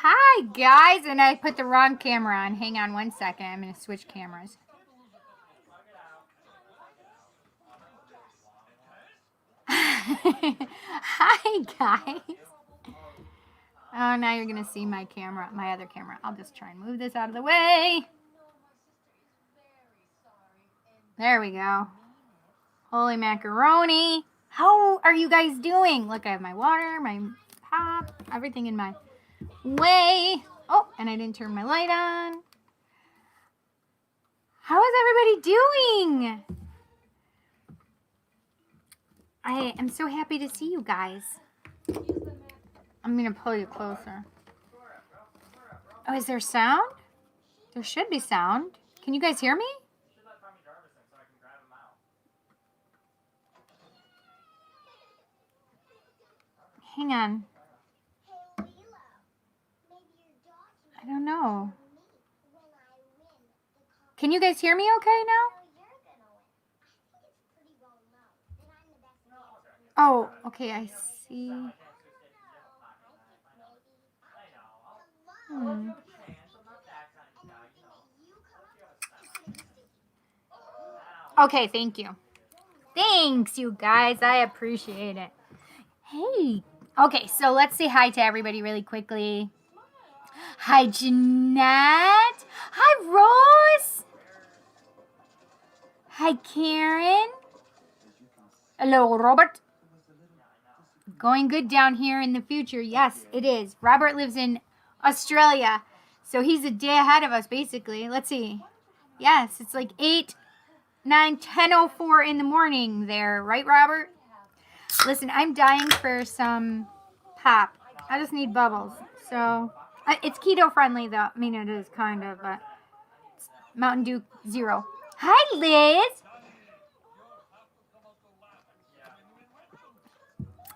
Hi, guys. And I put the wrong camera on. Hang on one second. I'm going to switch cameras. Hi, guys. Oh, now you're going to see my camera, my other camera. I'll just try and move this out of the way. There we go. Holy macaroni. How are you guys doing? Look, I have my water, my pop, everything in my way. Oh, and I didn't turn my light on. How is everybody doing? I am so happy to see you guys. I'm going to pull you closer. Oh, is there sound? There should be sound. Can you guys hear me? Hang on. I don't know. Can you guys hear me okay now? Oh, okay, I see. Okay, thank you. Thanks, you guys. I appreciate it. Hey. Okay, so let's say hi to everybody really quickly. Hi, Jeanette. Hi, Rose. Hi, Karen. Hello, Robert. Going good down here in the future. Yes, it is. Robert lives in Australia, so he's a day ahead of us, basically. Let's see. Yes, it's like 8, 9, 10:04 in the morning there. Right, Robert? Listen, I'm dying for some pop. I just need bubbles. So, it's keto friendly, though. I mean, it is kind of, but it's Mountain Dew Zero. Hi, Liz.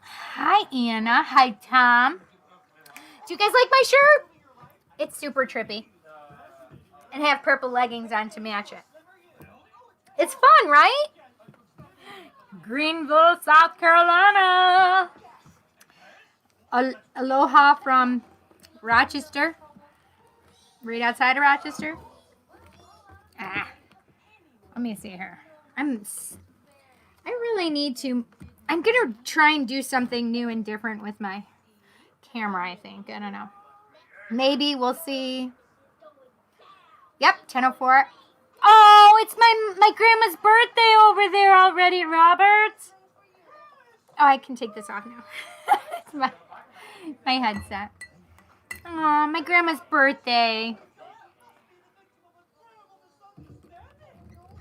Hi, Anna. Hi, Tom. Do you guys like my shirt? It's super trippy. And I have purple leggings on to match it. It's fun, right? Greenville, South Carolina. Aloha from Rochester. Right outside of Rochester. Let me see here. I really need to. I'm going to try and do something new and different with my camera, I think. I don't know. Maybe we'll see. Yep, 10:04. Oh, it's my grandma's birthday over there already, Robert. Oh, I can take this off now. It's my headset. Oh, my grandma's birthday.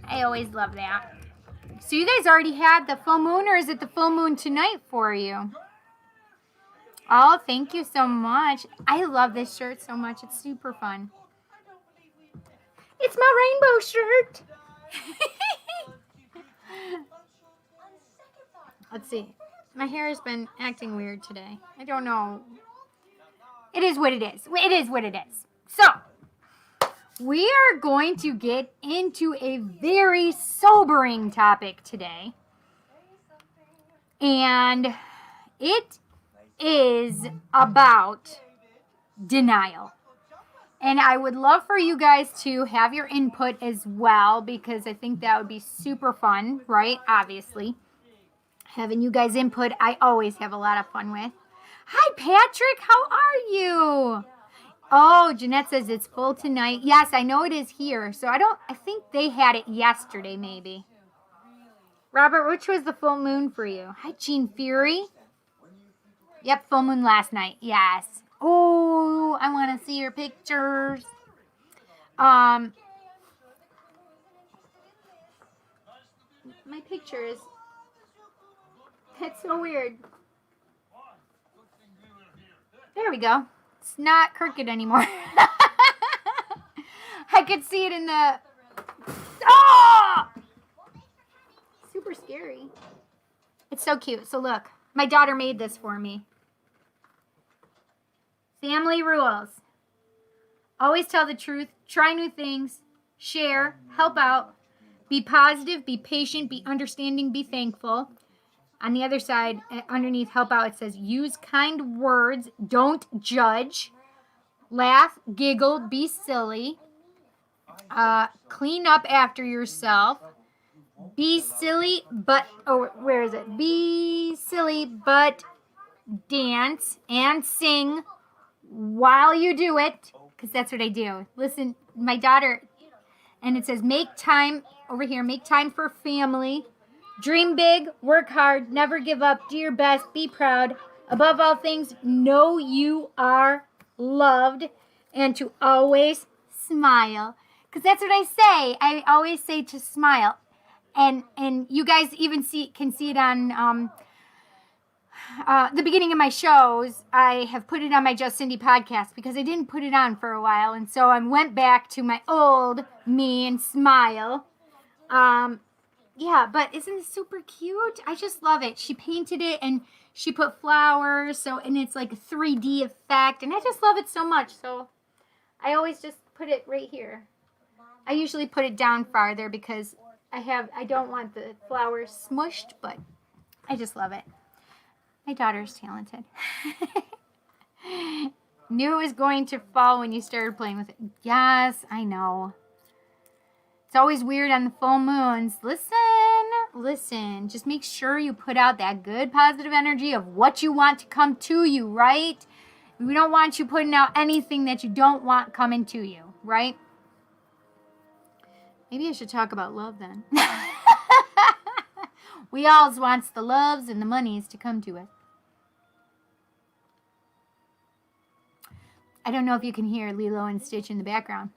I always love that. So you guys already had the full moon, or is it the full moon tonight for you? Oh, thank you so much. I love this shirt so much. It's super fun. It's my rainbow shirt. Let's see. My hair has been acting weird today. I don't know. It is what it is. It is what it is. So, we are going to get into a very sobering topic today. And it is about denial. And I would love for you guys to have your input as well, because I think that would be super fun, right? Obviously. Having you guys input, I always have a lot of fun with. Hi, Patrick. How are you? Oh, Jeanette says it's full tonight. Yes, I know it is here. So I think they had it yesterday, maybe. Robert, which was the full moon for you? Hi, Jean Fury. Yep, full moon last night. Yes. Oh, I want to see your pictures. My pictures. That's so weird. There we go. It's not crooked anymore. I could see it in the... Oh! Super scary. It's so cute. So look, my daughter made this for me. Family rules. Always tell the truth. Try new things. Share. Help out. Be positive. Be patient. Be understanding. Be thankful. On the other side, underneath help out, it says use kind words. Don't judge. laugh, giggle, be silly, clean up after yourself, be silly, but, oh, where is it? Be silly, but dance and sing while you do it, because that's what I do. Listen, my daughter, and it says make time, over here, make time for family, dream big, work hard, never give up, do your best, be proud. Above all things, know you are loved, and to always smile. Because that's what I say. I always say to smile. And you guys even can see it on the beginning of my shows. I have put it on my Just Cindy podcast because I didn't put it on for a while. And so I went back to my old me and smile. Yeah, but isn't it super cute? I just love it. She painted it and she put flowers, and it's like a 3D effect, and I just love it so much. So I always just put it right here. I usually put it down farther because I don't want the flowers smushed, but I just love it. My daughter's talented. Knew it was going to fall when you started playing with it. Yes, I know. It's always weird on the full moons. Listen. Just make sure you put out that good positive energy of what you want to come to you, right? We don't want you putting out anything that you don't want coming to you, right? Maybe I should talk about love then. We alls wants the loves and the monies to come to us. I don't know if you can hear Lilo and Stitch in the background.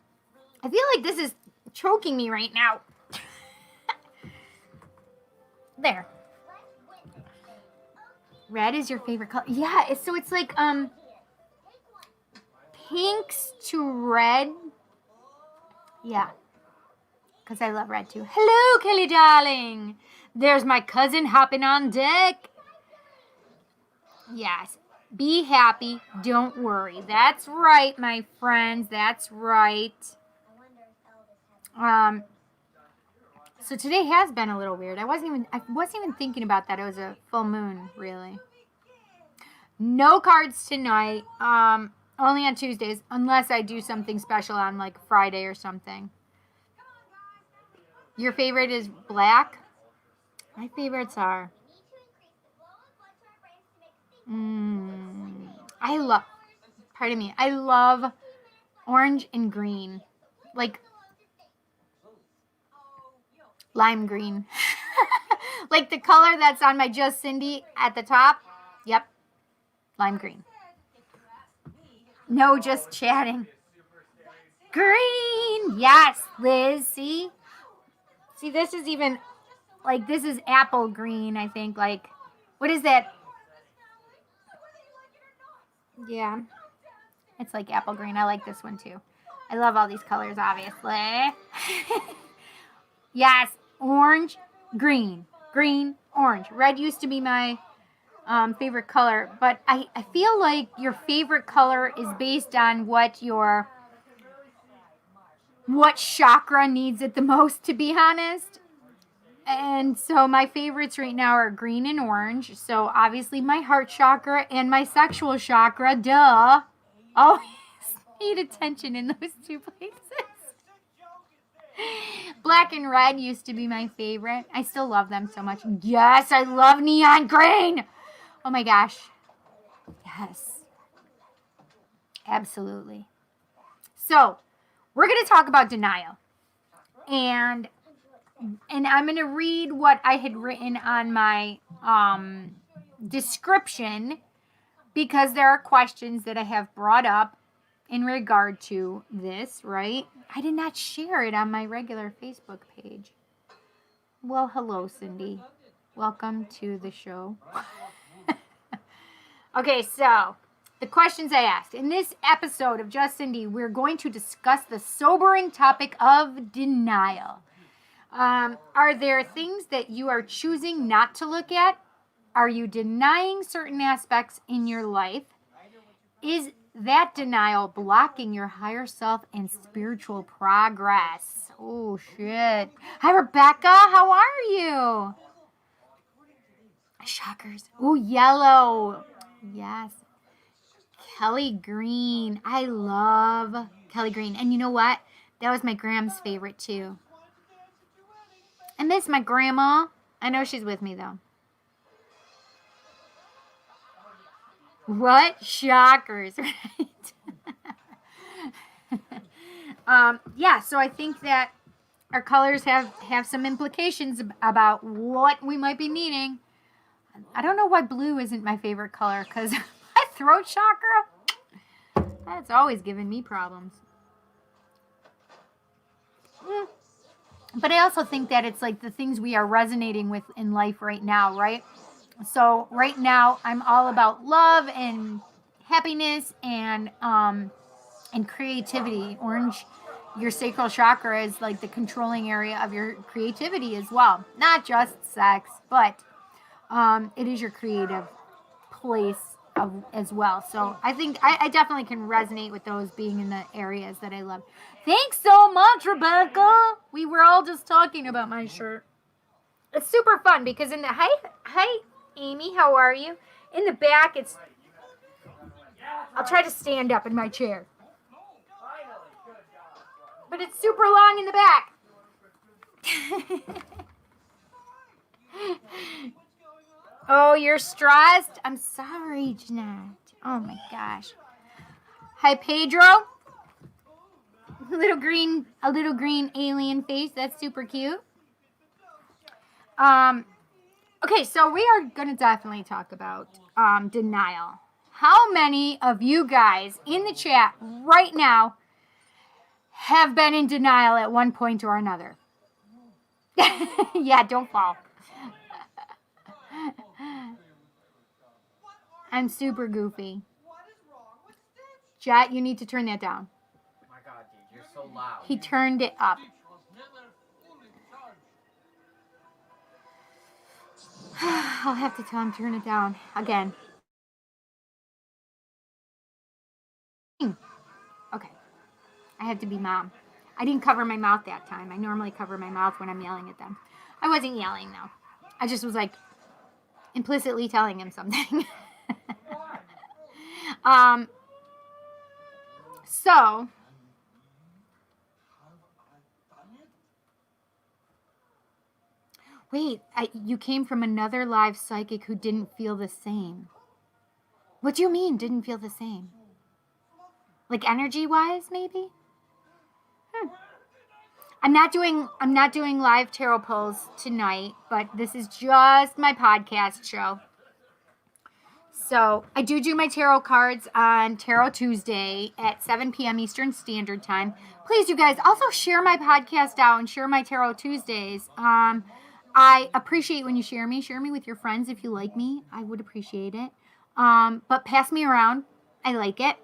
I feel like this is choking me right now. There. Red is your favorite color. Yeah, it's like pinks to red. Yeah. Because I love red too. Hello, Kelly darling. There's my cousin hopping on deck. Yes. Be happy. Don't worry. That's right, my friends. That's right. So today has been a little weird. I wasn't even thinking about that. It was a full moon, really. No cards tonight. Only on Tuesdays, unless I do something special on like Friday or something. Your favorite is black? My favorites are I love orange and green. Like lime green. Like the color that's on my Just Cindy at the top. Yep. Lime green. No, just chatting. Green. Yes, Liz. See, this is even, like, this is apple green, I think. Like, what is that? Yeah. It's like apple green. I like this one, too. I love all these colors, obviously. Yes. Orange, green. Green, orange. Red used to be my favorite color. But I feel like your favorite color is based on what chakra needs it the most, to be honest. And so my favorites right now are green and orange. So obviously my heart chakra and my sexual chakra, duh, always need attention in those two places. Black and red used to be my favorite. I still love them so much. Yes, I love neon green. Oh my gosh. Yes. Absolutely. So we're going to talk about denial. And I'm going to read what I had written on my description, because there are questions that I have brought up in regard to this, right? I did not share it on my regular Facebook page. Well, hello, Cindy. Welcome to the show. Okay, so the questions I asked. In this episode of Just Cindy, we're going to discuss the sobering topic of denial. Are there things that you are choosing not to look at? Are you denying certain aspects in your life? Is that denial blocking your higher self and spiritual progress? Oh, shit. Hi, Rebecca. How are you? Shockers. Oh, yellow. Yes. Kelly Green. I love Kelly Green. And you know what? That was my grandma's favorite too. I miss my grandma. I know she's with me though. What? Shockers, right? Yeah, so I think that our colors have some implications about what we might be needing. I don't know why blue isn't my favorite color, because my throat chakra, that's always given me problems. But I also think that it's like the things we are resonating with in life right now, right? So right now, I'm all about love and happiness and creativity. Orange, your sacral chakra is like the controlling area of your creativity as well. Not just sex, but it is your creative place as well. So I think I definitely can resonate with those being in the areas that I love. Thanks so much, Rebecca. We were all just talking about my shirt. It's super fun because in the hi Amy, how are you? In the back, I'll try to stand up in my chair, but it's super long in the back. Oh, you're stressed? I'm sorry, Jeanette. Oh my gosh. Hi, Pedro. A little green alien face. That's super cute. Okay, so we are going to definitely talk about denial. How many of you guys in the chat right now have been in denial at one point or another? Yeah, don't fall. I'm super goofy. Jet, you need to turn that down. Oh my God, dude, you're so loud. He turned it up. I'll have to tell him to turn it down again. Okay. I have to be mom. I didn't cover my mouth that time. I normally cover my mouth when I'm yelling at them. I wasn't yelling though. I just was like implicitly telling him something. So wait, you came from another live psychic who didn't feel the same. What do you mean didn't feel the same? Like energy wise, maybe? I'm not doing live tarot pulls tonight, but this is just my podcast show. So I do my tarot cards on Tarot Tuesday at 7 p.m. Eastern Standard Time. Please, you guys, also share my podcast out and share my Tarot Tuesdays. I appreciate when you share me. Share me with your friends if you like me. I would appreciate it. But pass me around. I like it.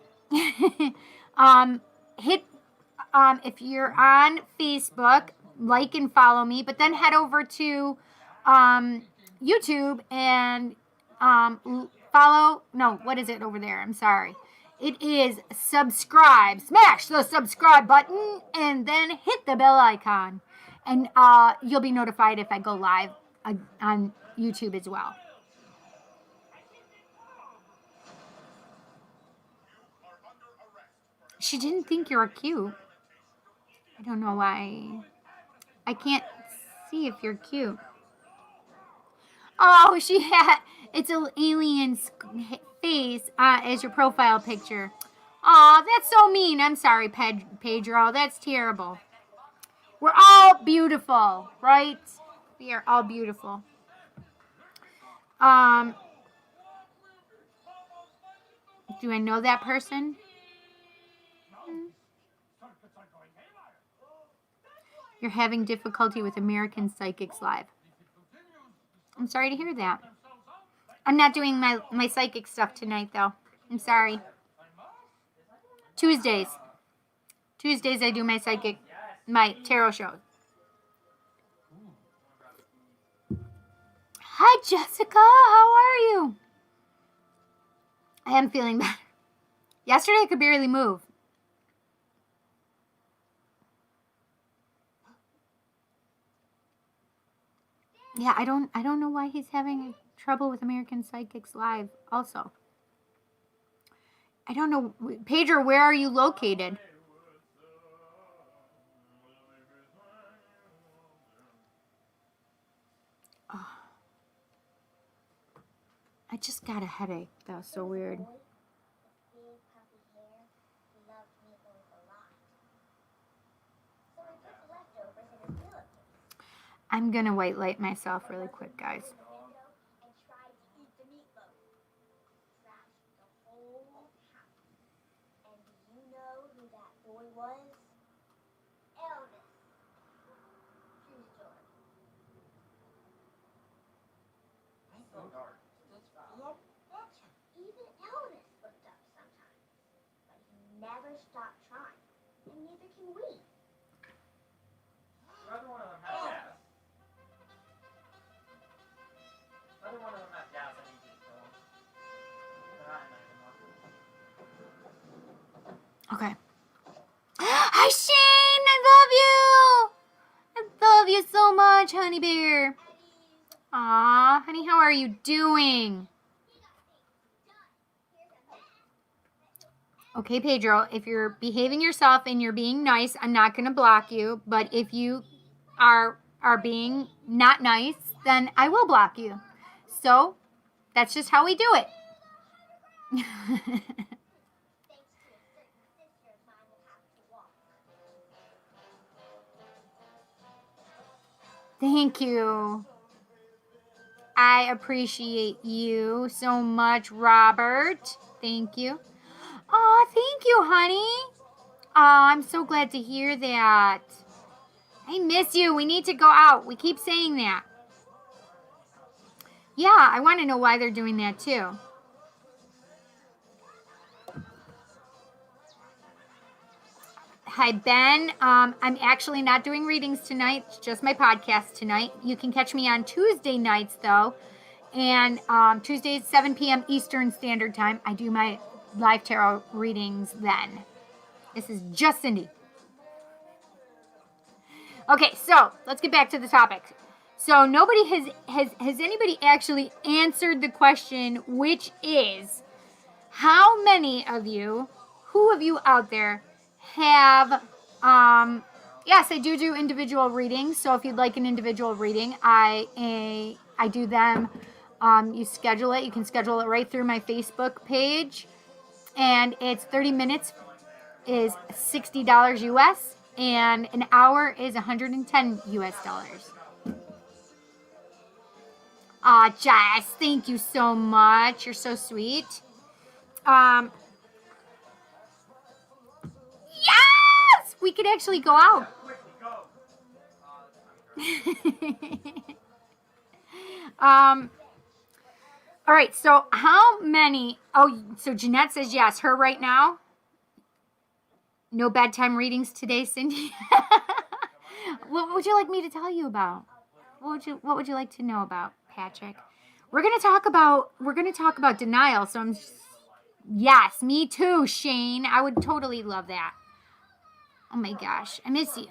If you're on Facebook, like and follow me, but then head over to YouTube and follow. No, what is it over there? I'm sorry. It is subscribe. Smash the subscribe button and then hit the bell icon. And you'll be notified if I go live on YouTube as well. She didn't think you were cute. I don't know why. I can't see if you're cute. Oh, it's an alien's face as your profile picture. Aw, that's so mean. I'm sorry, Pedro. That's terrible. We're all beautiful, right? We are all beautiful. Do I know that person? You're having difficulty with American Psychics Live. I'm sorry to hear that. I'm not doing my psychic stuff tonight, though. I'm sorry. Tuesdays I do my tarot shows. Hi, Jessica. How are you? I am feeling better. Yesterday I could barely move. Yeah, I don't know why he's having trouble with American Psychics Live also. I don't know. Pedro, where are you located? Oh. I just got a headache. That was so weird. I'm going to white light myself really quick, guys. Never stop trying, and neither can we. Neither one of them have gas. Neither one of them have gas. I need you to kill them. They're not in Okay. Hi, Shane. I love you so much, honey bear. Aw, honey, how are you doing? Okay, Pedro, if you're behaving yourself and you're being nice, I'm not going to block you. But if you are being not nice, then I will block you. So that's just how we do it. Thank you. I appreciate you so much, Robert. Thank you. Oh, thank you, honey. Oh, I'm so glad to hear that. I miss you. We need to go out. We keep saying that. Yeah, I want to know why they're doing that too. Hi, Ben. I'm actually not doing readings tonight. It's just my podcast tonight. You can catch me on Tuesday nights, though. And Tuesdays, 7 p.m. Eastern Standard Time. I do my live tarot readings then. This is just Cindy. Okay, so let's get back to the topic. So nobody has anybody actually answered the question, which is, how many of you, who of you out there have, yes, I do individual readings. So if you'd like an individual reading, I do them. You schedule it. You can schedule it right through my Facebook page. And it's 30 minutes is $60 US. And an hour is $110 US. Jess, thank you so much. You're so sweet. Yes! We could actually go out. All right, so how many? Oh, so Jeanette says yes. Her right now? No bedtime readings today, Cindy? What would you like me to tell you about? What would you like to know about, Patrick? We're gonna talk about denial. So yes, me too, Shane. I would totally love that. Oh my gosh, I miss you.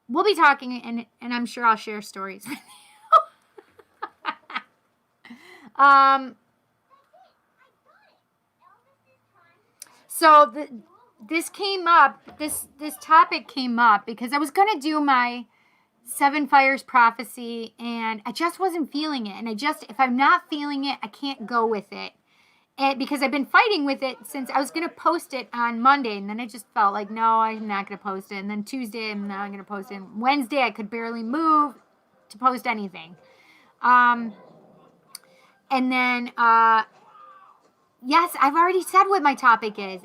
We'll be talking, and I'm sure I'll share stories with you. So this came up. This topic came up because I was gonna do my 7 Fires prophecy, and I just wasn't feeling it. And if I'm not feeling it, I can't go with it. And because I've been fighting with it since I was going to post it on Monday. And then I just felt like, no, I'm not going to post it. And then Tuesday, I'm not going to post it. And Wednesday, I could barely move to post anything. And then, yes, I've already said what my topic is.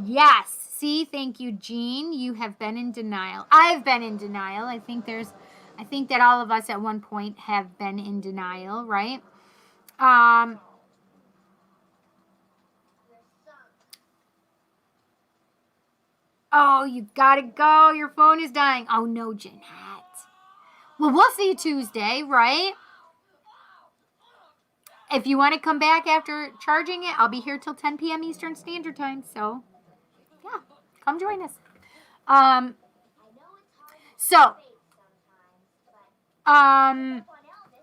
Yes. See, thank you, Jean. You have been in denial. I've been in denial. I think that all of us at one point have been in denial, right? Oh, you gotta go. Your phone is dying. Oh, no, Jeanette. Well, we'll see you Tuesday, right? If you want to come back after charging it, I'll be here till 10 p.m. Eastern Standard Time. So, yeah, come join us. All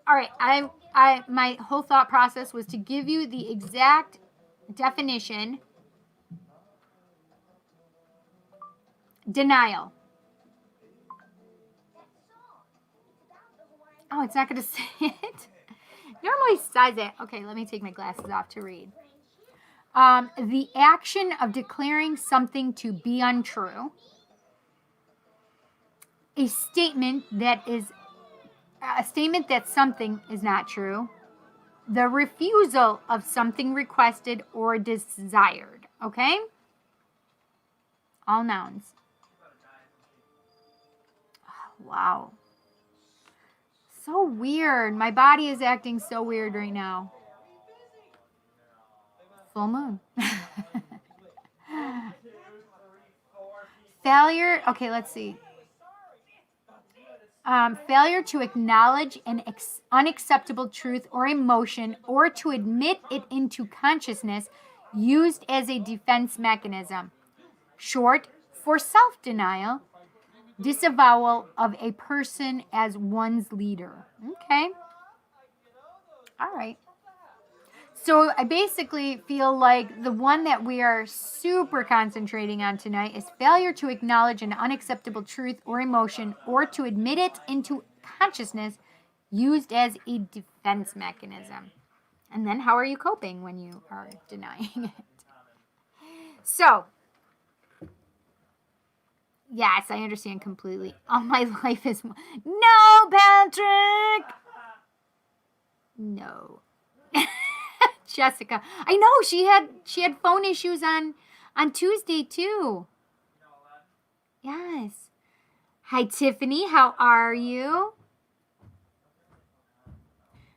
right. my whole thought process was to give you the exact definition. Denial. Oh, it's not going to say it. Normally says it. Okay, let me take my glasses off to read. The action of declaring something to be untrue. A statement that something is not true. The refusal of something requested or desired. Okay? All nouns. Oh, wow. So weird. My body is acting so weird right now. Full moon. Failure. Okay, let's see. Failure to acknowledge an unacceptable truth or emotion or to admit it into consciousness used as a defense mechanism. Short for self-denial. Disavowal of a person as one's leader. Okay. All right. So I basically feel like the one that we are super concentrating on tonight is failure to acknowledge an unacceptable truth or emotion or to admit it into consciousness used as a defense mechanism. And then how are you coping when you are denying it? So, yes, I understand completely. All my life is... No, Patrick! No. Jessica. I know, she had phone issues on Tuesday, too. Yes. Hi, Tiffany. How are you?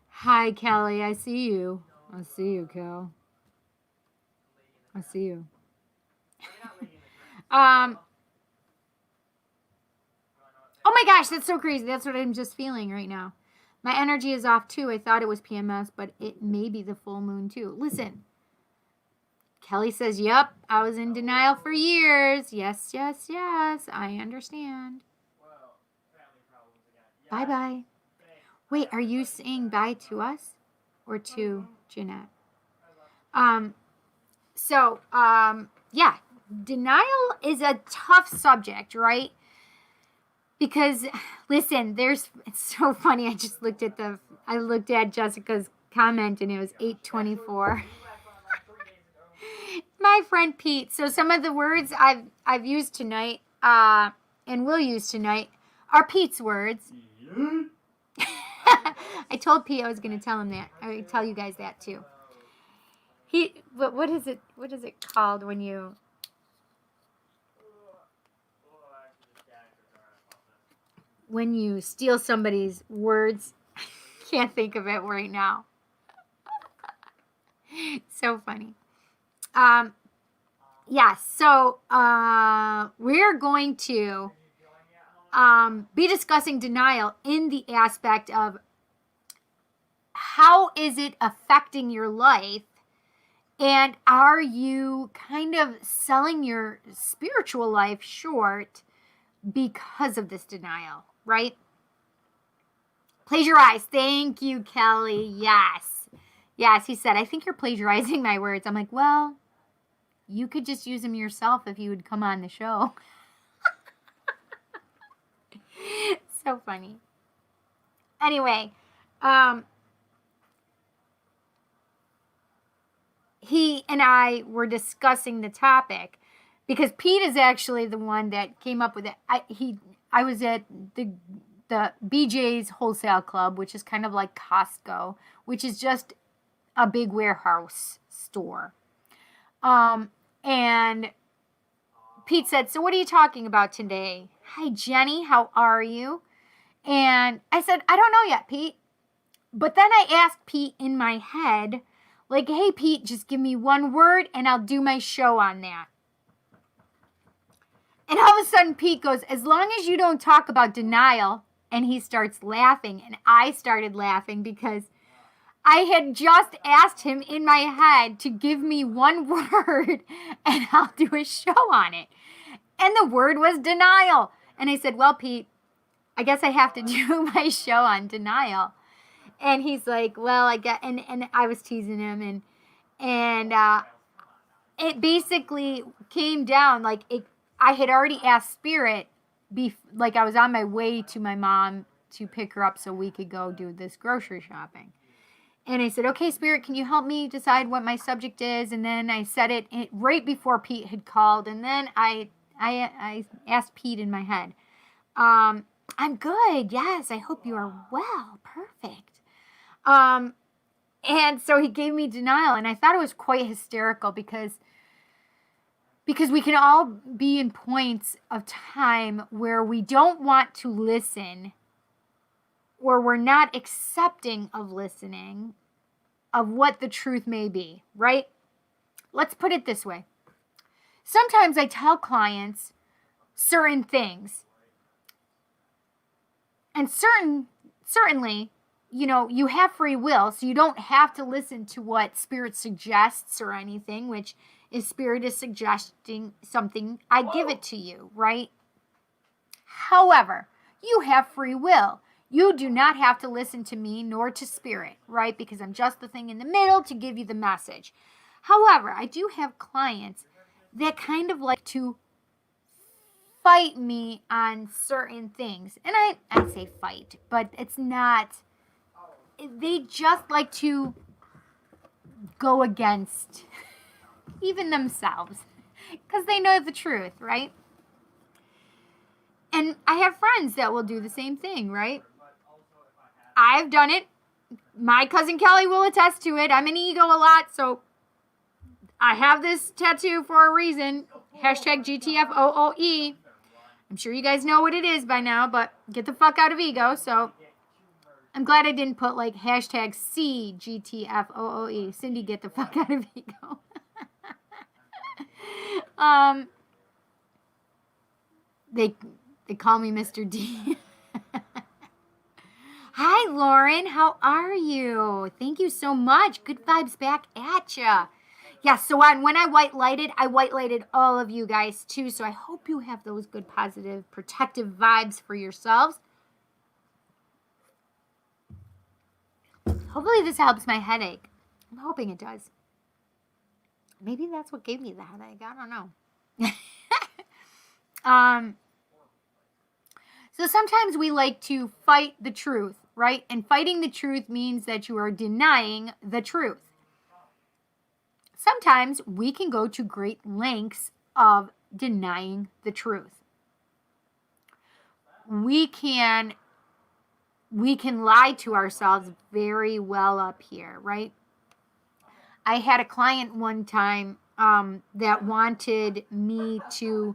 Hi, Kelly. I see you. I see you, Kel. I see you. Oh my gosh, that's so crazy. That's what I'm just feeling right now. My energy is off too. I thought it was PMS, but it may be the full moon too. Listen. Kelly says, yep, I was in denial for years. Yes, yes, yes. I understand. Bye-bye. Wait, are you saying bye to us or to Jeanette? Yeah, denial is a tough subject, right? Because, listen, it's so funny. I just looked at Jessica's comment and it was 8:24. My friend Pete. So some of the words I've used tonight and will use tonight are Pete's words. I told Pete I was going to tell him that. I would tell you guys that too. What is it called when you... When you steal somebody's words? Can't think of it right now. So funny. So we're going to be discussing denial in the aspect of how is it affecting your life, and are you kind of selling your spiritual life short because of this denial, right? Plagiarize. Thank you, Kelly. Yes. Yes, he said, I think you're plagiarizing my words. I'm like, well, you could just use them yourself if you would come on the show. So funny. Anyway, he and I were discussing the topic because Pete is actually the one that came up with it. I was at the BJ's Wholesale Club, which is kind of like Costco, which is just a big warehouse store. And Pete said, so what are you talking about today? Hi, Jenny. How are you? And I said, I don't know yet, Pete. But then I asked Pete in my head, like, hey, Pete, just give me one word and I'll do my show on that. And all of a sudden, Pete goes, as long as you don't talk about denial. And he starts laughing. And I started laughing because I had just asked him in my head to give me one word and I'll do a show on it. And the word was denial. And I said, well, Pete, I guess I have to do my show on denial. And he's like, well, I get, and I was teasing him, and it basically came down like I had already asked Spirit, like I was on my way to my mom to pick her up so we could go do this grocery shopping. And I said, okay, Spirit, can you help me decide what my subject is? And then I said it right before Pete had called. And then I asked Pete in my head, I'm good. Yes, I hope you are well. Perfect. And so he gave me denial. And I thought it was quite hysterical because we can all be in points of time where we don't want to listen, or we're not accepting of listening of what the truth may be, right? Let's put it this way. Sometimes I tell clients certain things, and certainly, you know, you have free will, so you don't have to listen to what Spirit suggests or anything, which if Spirit is suggesting something, I give it to you, right? However, you have free will. You do not have to listen to me nor to Spirit, right? Because I'm just the thing in the middle to give you the message. However, I do have clients that kind of like to fight me on certain things. And I say fight, but it's not. They just like to go against even themselves because they know the truth, right? And I have friends that will do the same thing, right? I've done it. My cousin Kelly will attest to it. I'm an ego a lot, so I have this tattoo for a reason. Hashtag GTFOOE. I'm sure you guys know what it is by now, but get the fuck out of ego. So I'm glad I didn't put like hashtag CGTFOOE. Cindy, get the fuck out of ego. They call me Mr. D. Hi, Lauren. How are you? Thank you so much. Good vibes back at ya. Yeah, so when I white lighted all of you guys too. So I hope you have those good, positive, protective vibes for yourselves. Hopefully this helps my headache. I'm hoping it does. Maybe that's what gave me the headache. I don't know. So sometimes we like to fight the truth, right? And fighting the truth means that you are denying the truth. Sometimes we can go to great lengths of denying the truth. We can lie to ourselves very well up here, right? I had a client one time that wanted me to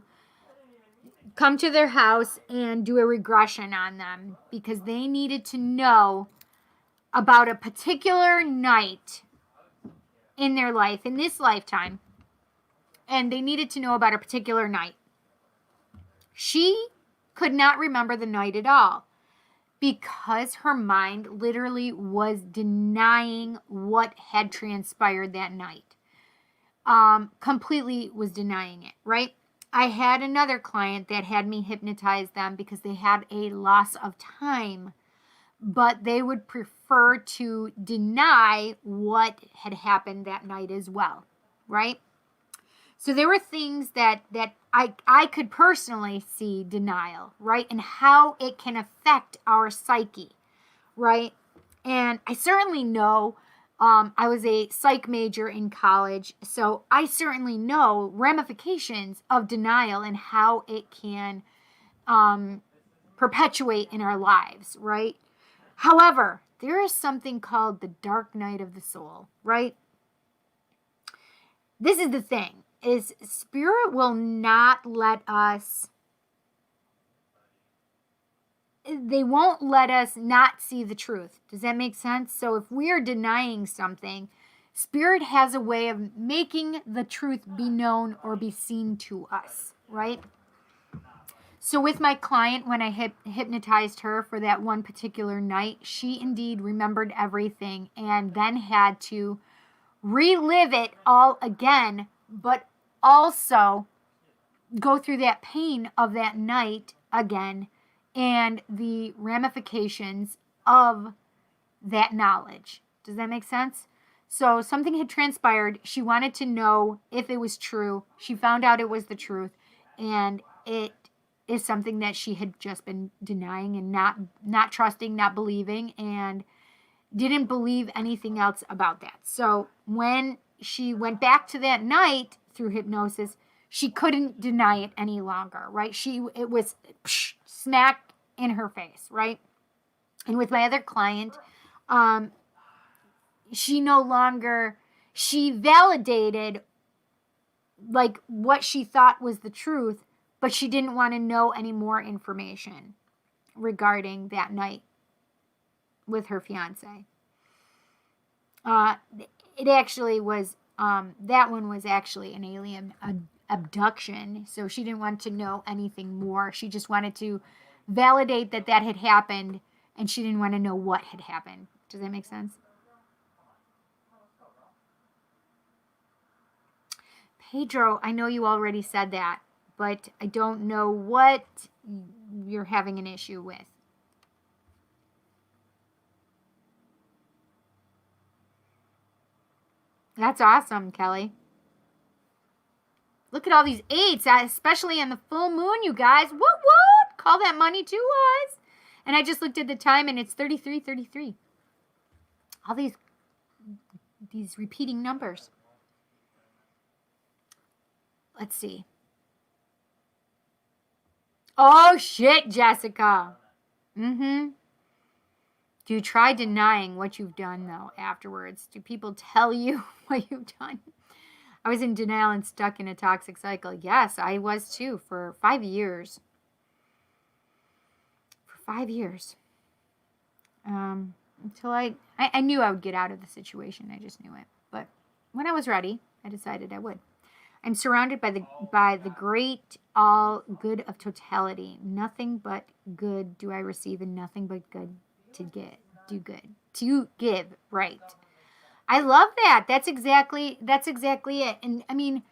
come to their house and do a regression on them because they needed to know about a particular night in their life, in this lifetime, and they needed to know about a particular night. She could not remember the night at all because her mind literally was denying what had transpired that night. Completely was denying it, right? I had another client that had me hypnotize them because they had a loss of time, but they would prefer to deny what had happened that night as well, right? So there were things that I could personally see denial, right? And how it can affect our psyche, right? And I certainly know, I was a psych major in college, so I certainly know ramifications of denial and how it can perpetuate in our lives, right? However, there is something called the dark night of the soul, right? This is the thing, is Spirit will not let us, they won't let us not see the truth. Does that make sense? So if we are denying something, Spirit has a way of making the truth be known or be seen to us, right? So with my client, when I hypnotized her for that one particular night, she indeed remembered everything and then had to relive it all again, but also go through that pain of that night again and the ramifications of that knowledge. Does that make sense? So something had transpired. She wanted to know if it was true. She found out it was the truth. And it is something that she had just been denying and not trusting, not believing, and didn't believe anything else about that. So when she went back to that night through hypnosis, she couldn't deny it any longer, right? It was smack in her face, right? And with my other client, she no longer, she validated like what she thought was the truth, but she didn't want to know any more information regarding that night with her fiance. It actually was, that one was actually an alien abduction. So she didn't want to know anything more. She just wanted to validate that that had happened, and she didn't want to know what had happened. Does that make sense? Pedro, I know you already said that, but I don't know what you're having an issue with. That's awesome, Kelly. Look at all these 8s, especially on the full moon, you guys. What? Call that money to us. And I just looked at the time, and it's 33:33. All these repeating numbers. Let's see. Oh, shit, Jessica. Do you try denying what you've done, though, afterwards? Do people tell you what you've done? I was in denial and stuck in a toxic cycle. Yes, I was too, for 5 years. For 5 years. Until I knew I would get out of the situation. I just knew it. But when I was ready, I decided I would. I'm surrounded by the great all good of totality. Nothing but good do I receive, and nothing but good to get. Do good. To give, right. I love that. That's exactly it. And I mean,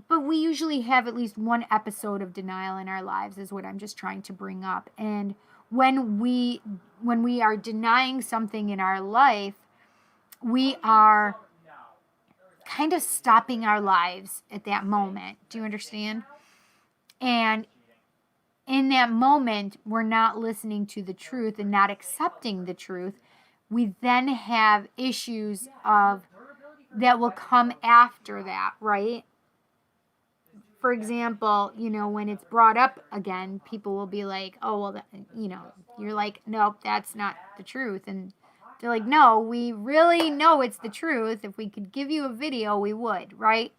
but we usually have at least one episode of denial in our lives, is what I'm just trying to bring up. And when we are denying something in our life, we are kind of stopping our lives at that moment. Do you understand? And in that moment, we're not listening to the truth and not accepting the truth. We then have issues that will come after that, right? For example, when it's brought up again, people will be like, oh, well, you're like, nope, that's not the truth. And they're like, no, we really know it's the truth. If we could give you a video, we would, right?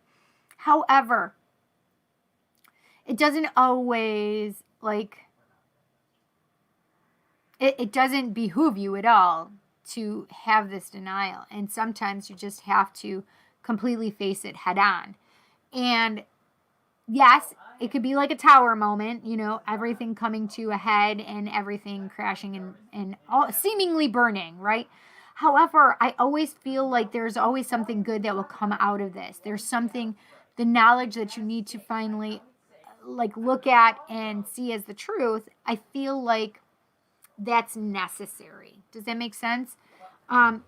However, it doesn't always, it doesn't behoove you at all to have this denial. And sometimes you just have to completely face it head on. And yes, it could be like a tower moment, everything coming to a head and everything crashing and all seemingly burning, right? However, I always feel like there's always something good that will come out of this. There's something, the knowledge that you need to finally look at and see as the truth. I feel like that's necessary. Does that make sense?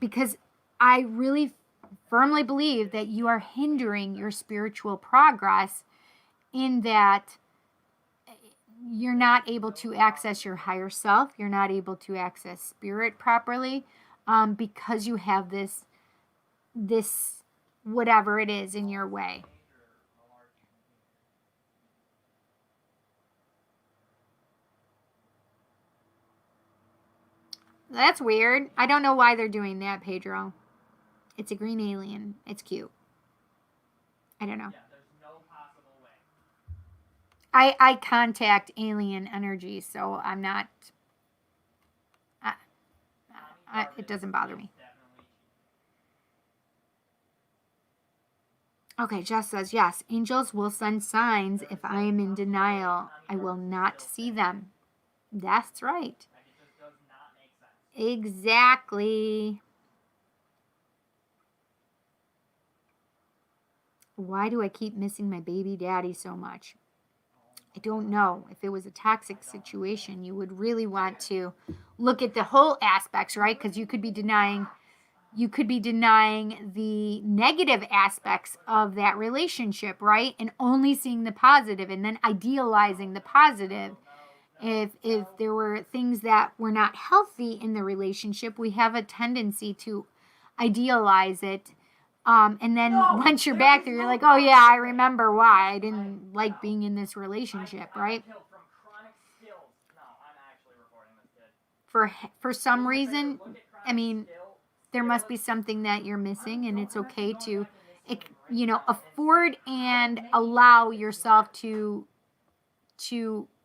Because I really firmly believe that you are hindering your spiritual progress, in that you're not able to access your higher self. You're not able to access spirit properly, because you have this whatever it is in your way. That's weird. I don't know why they're doing that, Pedro. It's a green alien. It's cute. I don't know. I contact alien energy, so I'm not. It doesn't bother me. Okay, Jess says, yes, angels will send signs. If I am in denial, I will not see them. That's right. Exactly. Why do I keep missing my baby daddy so much? I don't know. If it was a toxic situation, you would really want to look at the whole aspects, right? Because you could be denying the negative aspects of that relationship, right? And only seeing the positive and then idealizing the positive. If there were things that were not healthy in the relationship, we have a tendency to idealize it. And then once you're back there, you're like, oh yeah, I remember why I didn't like being in this relationship, right? For some reason, I mean, there must be something that you're missing, and it's okay to, afford and allow yourself to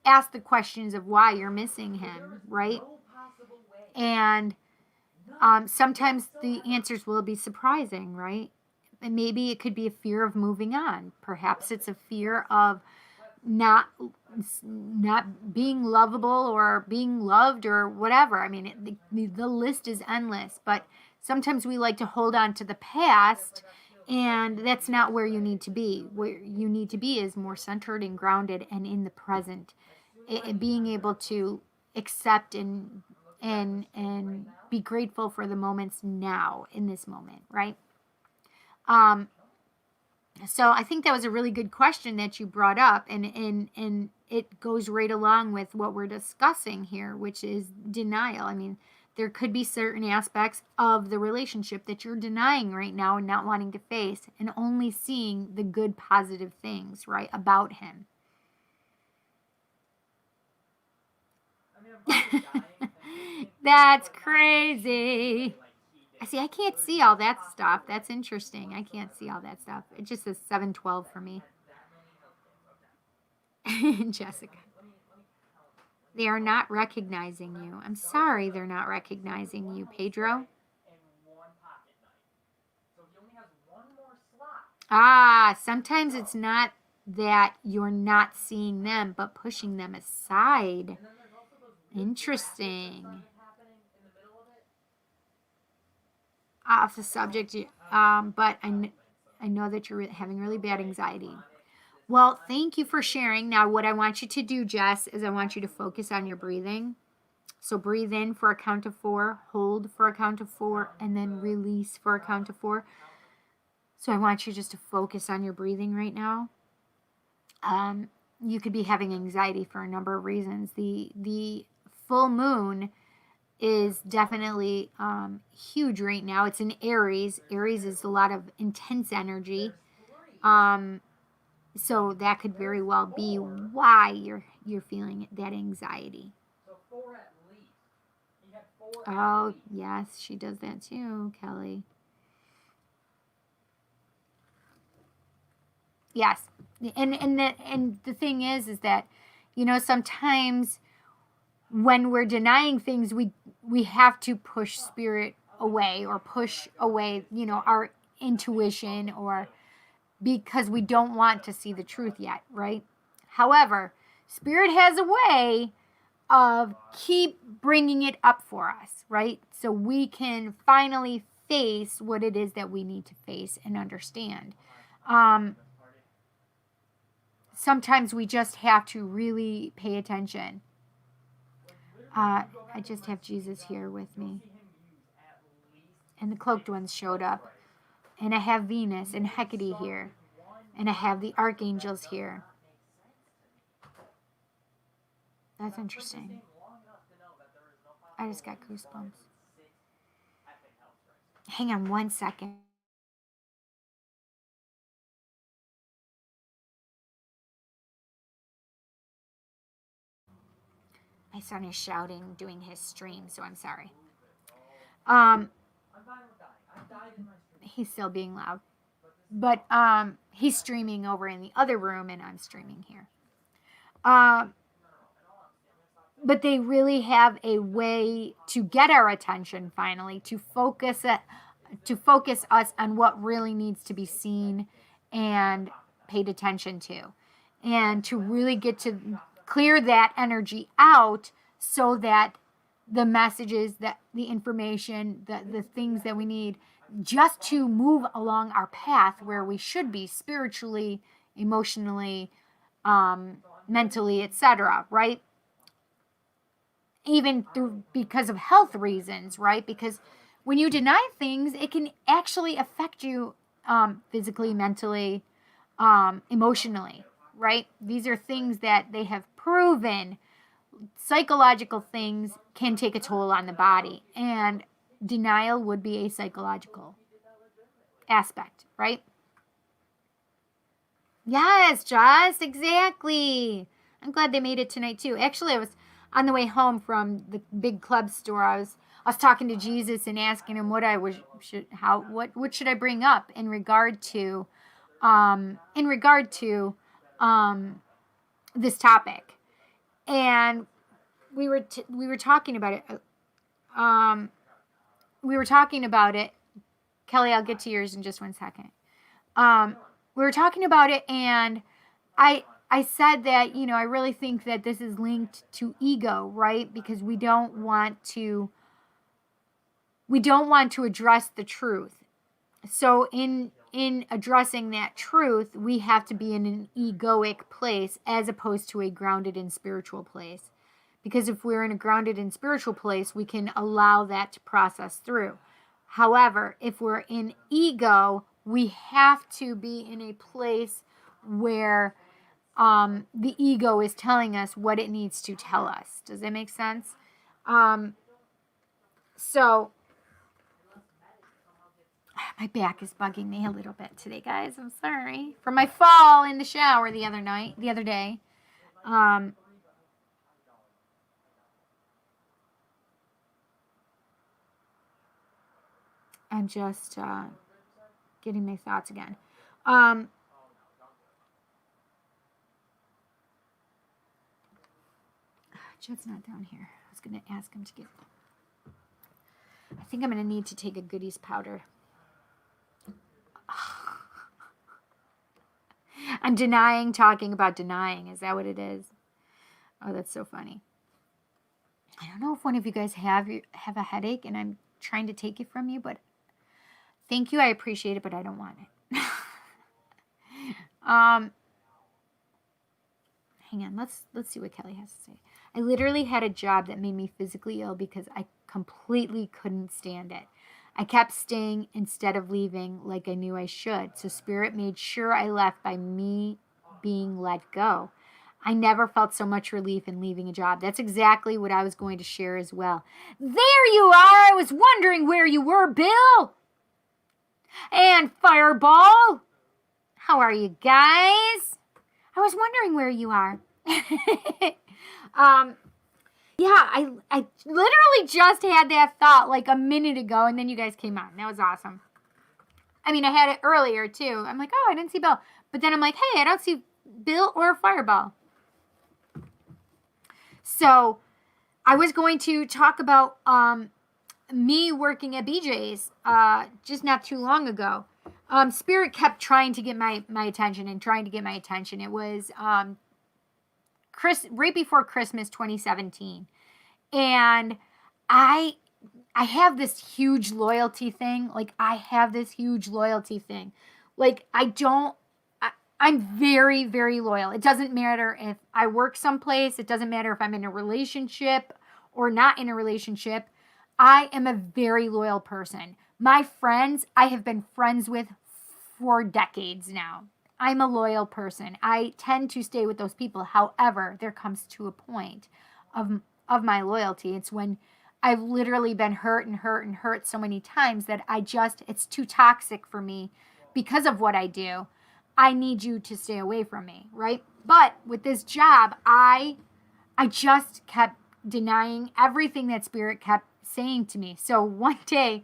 ask the questions of why you're missing him, right? And sometimes the answers will be surprising, right? And maybe it could be a fear of moving on. Perhaps it's a fear of not being lovable or being loved or whatever. I mean, the list is endless, but sometimes we like to hold on to the past, and that's not where you need to be. Where you need to be is more centered and grounded and in the present, being able to accept and be grateful for the moments now in this moment, right? So I think that was a really good question that you brought up, and it goes right along with what we're discussing here, which is denial. I mean, there could be certain aspects of the relationship that you're denying right now and not wanting to face, and only seeing the good, positive things, right, about him. That's crazy. See, I can't see all that stuff. That's interesting. I can't see all that stuff. It just says 712 for me. Jessica. They are not recognizing you. I'm sorry they're not recognizing you, Pedro. Sometimes it's not that you're not seeing them, but pushing them aside. Interesting. Off the subject, but I know that you're having really bad anxiety. Well, thank you for sharing. Now, what I want you to do, Jess, is I want you to focus on your breathing. So breathe in for a count of 4, hold for a count of 4, and then release for a count of 4. So I want you just to focus on your breathing right now. You could be having anxiety for a number of reasons. The full moon is definitely huge right now. It's in Aries. Aries is a lot of intense energy. So that could very well be why you're feeling that anxiety. Oh, yes, she does that too, Kelly. Yes. And the thing is that, sometimes when we're denying things, we have to push spirit away or push away, our intuition, or because we don't want to see the truth yet, right? However, spirit has a way of keep bringing it up for us, right? So we can finally face what it is that we need to face and understand. Sometimes we just have to really pay attention. I just have Jesus here with me. And the cloaked ones showed up. And I have Venus and Hecate here. And I have the archangels here. That's interesting. I just got goosebumps. Hang on one second. My son is shouting, doing his stream, so I'm sorry. He's still being loud. But he's streaming over in the other room, and I'm streaming here. But they really have a way to get our attention finally, to focus us on what really needs to be seen and paid attention to, and to really get to clear that energy out so that the messages, that the information, the things that we need just to move along our path where we should be spiritually, emotionally, mentally, etc., right? even through because of health reasons, right? Because when you deny things, it can actually affect you physically, mentally, emotionally, right? These are things that they have proven psychological things can take a toll on the body, and denial would be a psychological aspect, right? Yes, just exactly. I'm glad they made it tonight too. Actually, I was on the way home from the big club store. I was talking to Jesus and asking him what I was what should I bring up in regard to um in regard to um this topic. And we were talking about it. Um we were talking about it. Kelly, I'll get to yours in just 1 second. Um we were talking about it, and I said that, I really think that this is linked to ego, right? Because we don't want to address the truth. So in addressing that truth, we have to be in an egoic place as opposed to a grounded and spiritual place. Because if we're in a grounded and spiritual place, we can allow that to process through. However, if we're in ego, we have to be in a place where the ego is telling us what it needs to tell us. Does that make sense? So my back is bugging me a little bit today, guys. I'm sorry. From my fall in the shower the other day. I'm just getting my thoughts again. Jed's not down here. I was going to ask him to get... I think I'm going to need to take a goodies powder. I'm talking about denying. Is that what it is? Oh, that's so funny. I don't know if one of you guys have a headache and I'm trying to take it from you, but thank you. I appreciate it, but I don't want it. Hang on. Let's see what Kelly has to say. I literally had a job that made me physically ill because I completely couldn't stand it. I kept staying instead of leaving like I knew I should. So Spirit made sure I left by me being let go. I never felt so much relief in leaving a job. That's exactly what I was going to share as well. There you are. I was wondering where you were, Bill. And Fireball. How are you guys? I was wondering where you are. Yeah, I literally just had that thought like a minute ago, and then you guys came on. That was awesome. I mean, I had it earlier too. I'm like, oh, I didn't see Bill. But then I'm like, hey, I don't see Bill or Fireball. So I was going to talk about me working at BJ's just not too long ago. Spirit kept trying to get my attention and trying to get my attention. It was right before Christmas 2017. And I have this huge loyalty thing. Like, I'm very, very loyal. It doesn't matter if I work someplace. It doesn't matter if I'm in a relationship or not in a relationship. I am a very loyal person. My friends, I have been friends with for decades now. I'm a loyal person. I tend to stay with those people. However, there comes to a point of my loyalty. It's when I've literally been hurt and hurt and hurt so many times that it's too toxic for me because of what I do. I need you to stay away from me, right? But with this job, I just kept denying everything that Spirit kept saying to me. So one day,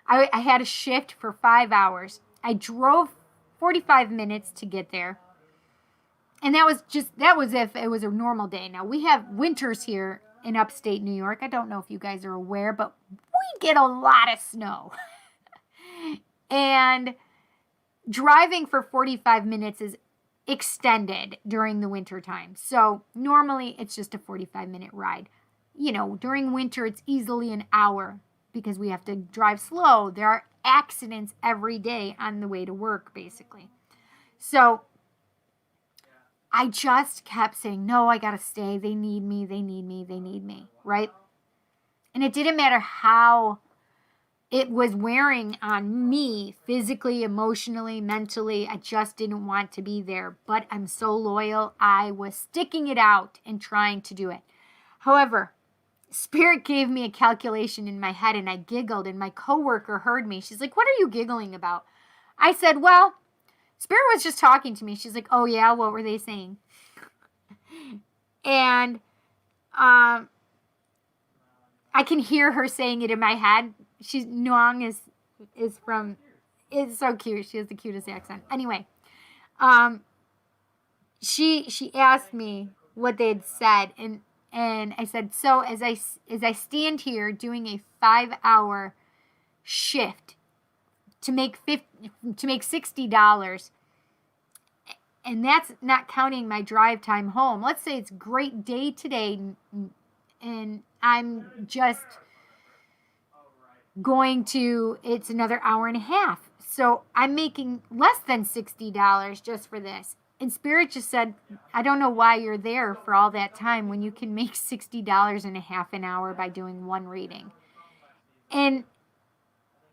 I had a shift for 5 hours. I drove 45 minutes to get there. And that was if it was a normal day. Now, we have winters here in upstate New York. I don't know if you guys are aware, but we get a lot of snow. And driving for 45 minutes is extended during the winter time. So normally it's just a 45-minute ride. During winter, it's easily an hour because we have to drive slow. There are accidents every day on the way to work, basically. So I just kept saying, no, I got to stay. They need me, they need me, they need me, right? And it didn't matter how it was wearing on me physically, emotionally, mentally. I just didn't want to be there. But I'm so loyal. I was sticking it out and trying to do it. However, Spirit gave me a calculation in my head and I giggled, and my coworker heard me. She's like, "What are you giggling about?" I said, "Well, Spirit was just talking to me." She's like, "Oh yeah, what were they saying?" And I can hear her saying it in my head. She's Nuang is from, it's so cute. She has the cutest accent. Anyway, she asked me what they had said, and I said, "So as I stand here doing a 5-hour shift to make $60, and that's not counting my drive time home. Let's say it's great day today, and I'm just going to, it's another hour and a half. So I'm making less than $60 just for this." And Spirit just said, "I don't know why you're there for all that time when you can make $60 in a half an hour by doing one reading." And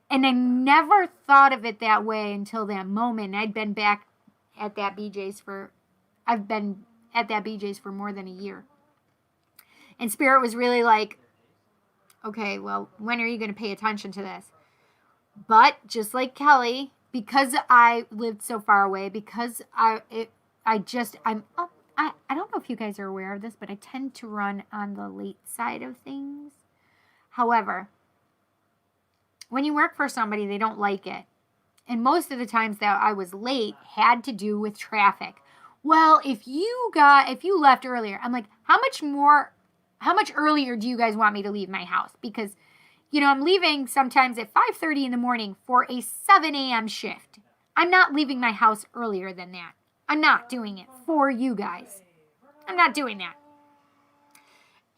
I never thought of it that way until that moment. I'd been back at that BJ's I've been at that BJ's for more than a year. And Spirit was really like, "Okay, well, when are you going to pay attention to this?" But just like Kelly, because I lived so far away, because I don't know if you guys are aware of this, but I tend to run on the late side of things. However, when you work for somebody, they don't like it. And most of the times that I was late had to do with traffic. "Well, if you left earlier," I'm like, how much earlier do you guys want me to leave my house? Because, I'm leaving sometimes at 5:30 in the morning for a 7 a.m. shift. I'm not leaving my house earlier than that. I'm not doing it for you guys. I'm not doing that.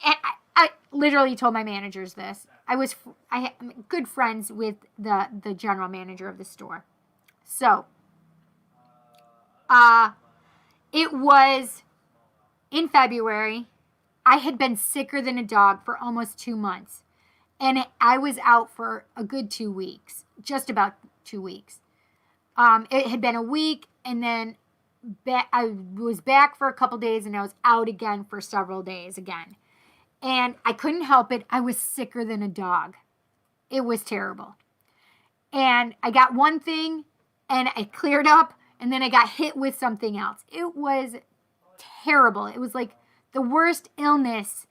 And I literally told my managers this. I'm good friends with the general manager of the store. So, it was in February. I had been sicker than a dog for almost 2 months. And I was out for a good 2 weeks, just about 2 weeks. It had been a week, and then I was back for a couple days, and I was out again for several days again. And I couldn't help it. I was sicker than a dog. It was terrible. And I got one thing, and I cleared up, and then I got hit with something else. It was terrible. It was like the worst illness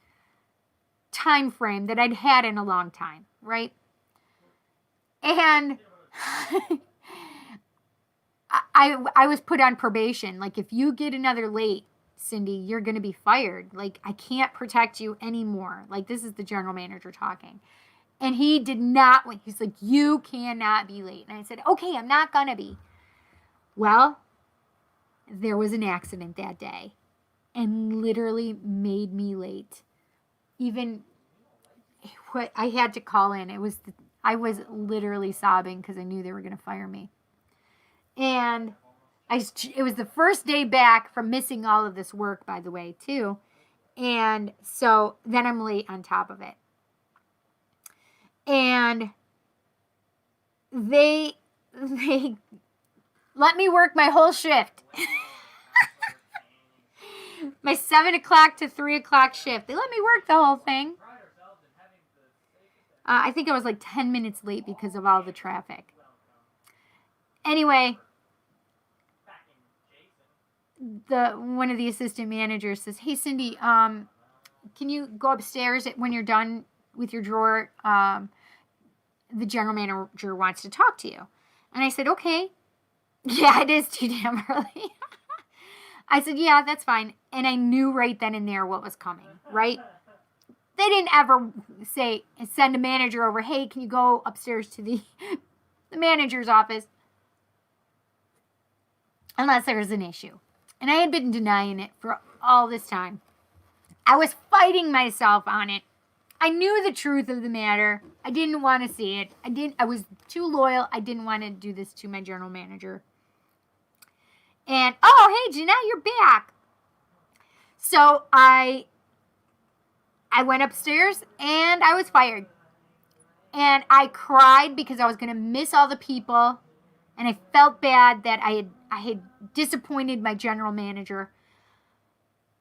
time frame that I'd had in a long time, right? And I was put on probation. Like, if you get another late, Cindy, you're going to be fired. Like, I can't protect you anymore. Like, this is the general manager talking. And he did not, he's like, "You cannot be late." And I said, "Okay, I'm not going to be." Well, there was an accident that day and literally made me late. Even what I had to call in. I was literally sobbing because I knew they were going to fire me. And it was the first day back from missing all of this work, by the way, too. And so then I'm late on top of it. And they let me work my whole shift. My 7 o'clock to 3 o'clock shift. They let me work the whole thing. I think I was like 10 minutes late because of all the traffic. Anyway, one of the assistant managers says, "Hey, Cindy, can you go upstairs when you're done with your drawer? The general manager wants to talk to you." And I said, "Okay." "Yeah, it is too damn early." I said, "Yeah, that's fine." And I knew right then and there what was coming, right? They didn't ever send a manager over, "Hey, can you go upstairs to the manager's office?" Unless there was an issue. And I had been denying it for all this time. I was fighting myself on it. I knew the truth of the matter. I didn't want to see it. I was too loyal. I didn't want to do this to my general manager. And, "Oh, hey, Jeanette, you're back." So I I went upstairs and I was fired. And I cried because I was going to miss all the people. And I felt bad that I had disappointed my general manager.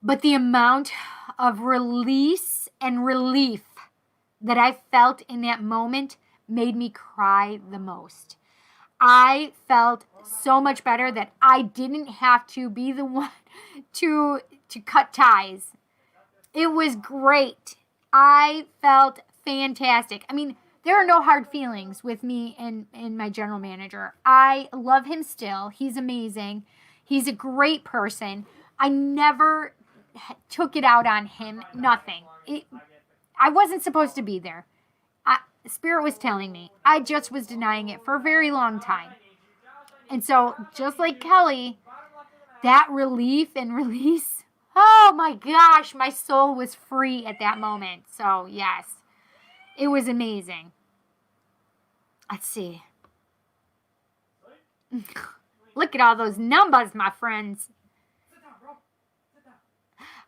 But the amount of release and relief that I felt in that moment made me cry the most. I felt so much better that I didn't have to be the one to cut ties. It was great. I felt fantastic. I mean, there are no hard feelings with me and my general manager. I love him still. He's amazing. He's a great person. I never took it out on him. Nothing. I wasn't supposed to be there. Spirit was telling me. I just was denying it for a very long time. And so, just like Kelly, that relief and release, oh my gosh, my soul was free at that moment. So, yes, it was amazing. Let's see. Look at all those numbers, my friends.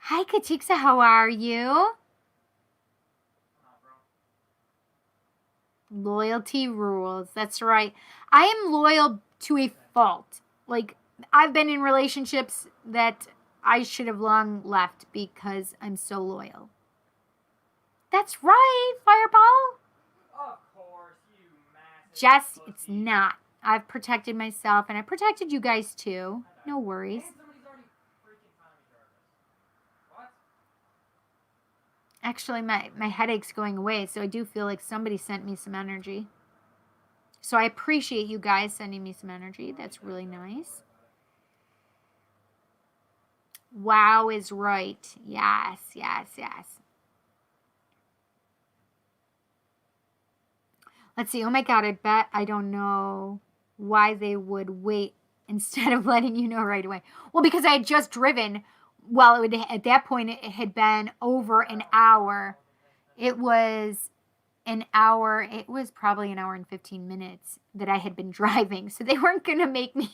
Hi, Katiksa, how are you? Loyalty rules. That's right. I am loyal to a fault. Like, I've been in relationships that I should have long left because I'm so loyal. That's right, Fireball. Of course, you massive Jess, pussy. it's not. I've protected myself, and I protected you guys too. No worries. And somebody's already freaking timing service. What? Actually, my headache's going away, so I do feel like somebody sent me some energy. So I appreciate you guys sending me some energy. That's really nice. Wow is right. Yes, yes, yes. Let's see. Oh my God, I bet I don't know why they would wait instead of letting you know right away. Well, because I had just driven. Well, at that point, it had been over an hour. It was an hour. It was probably an hour and 15 minutes that I had been driving. So they weren't going to make me,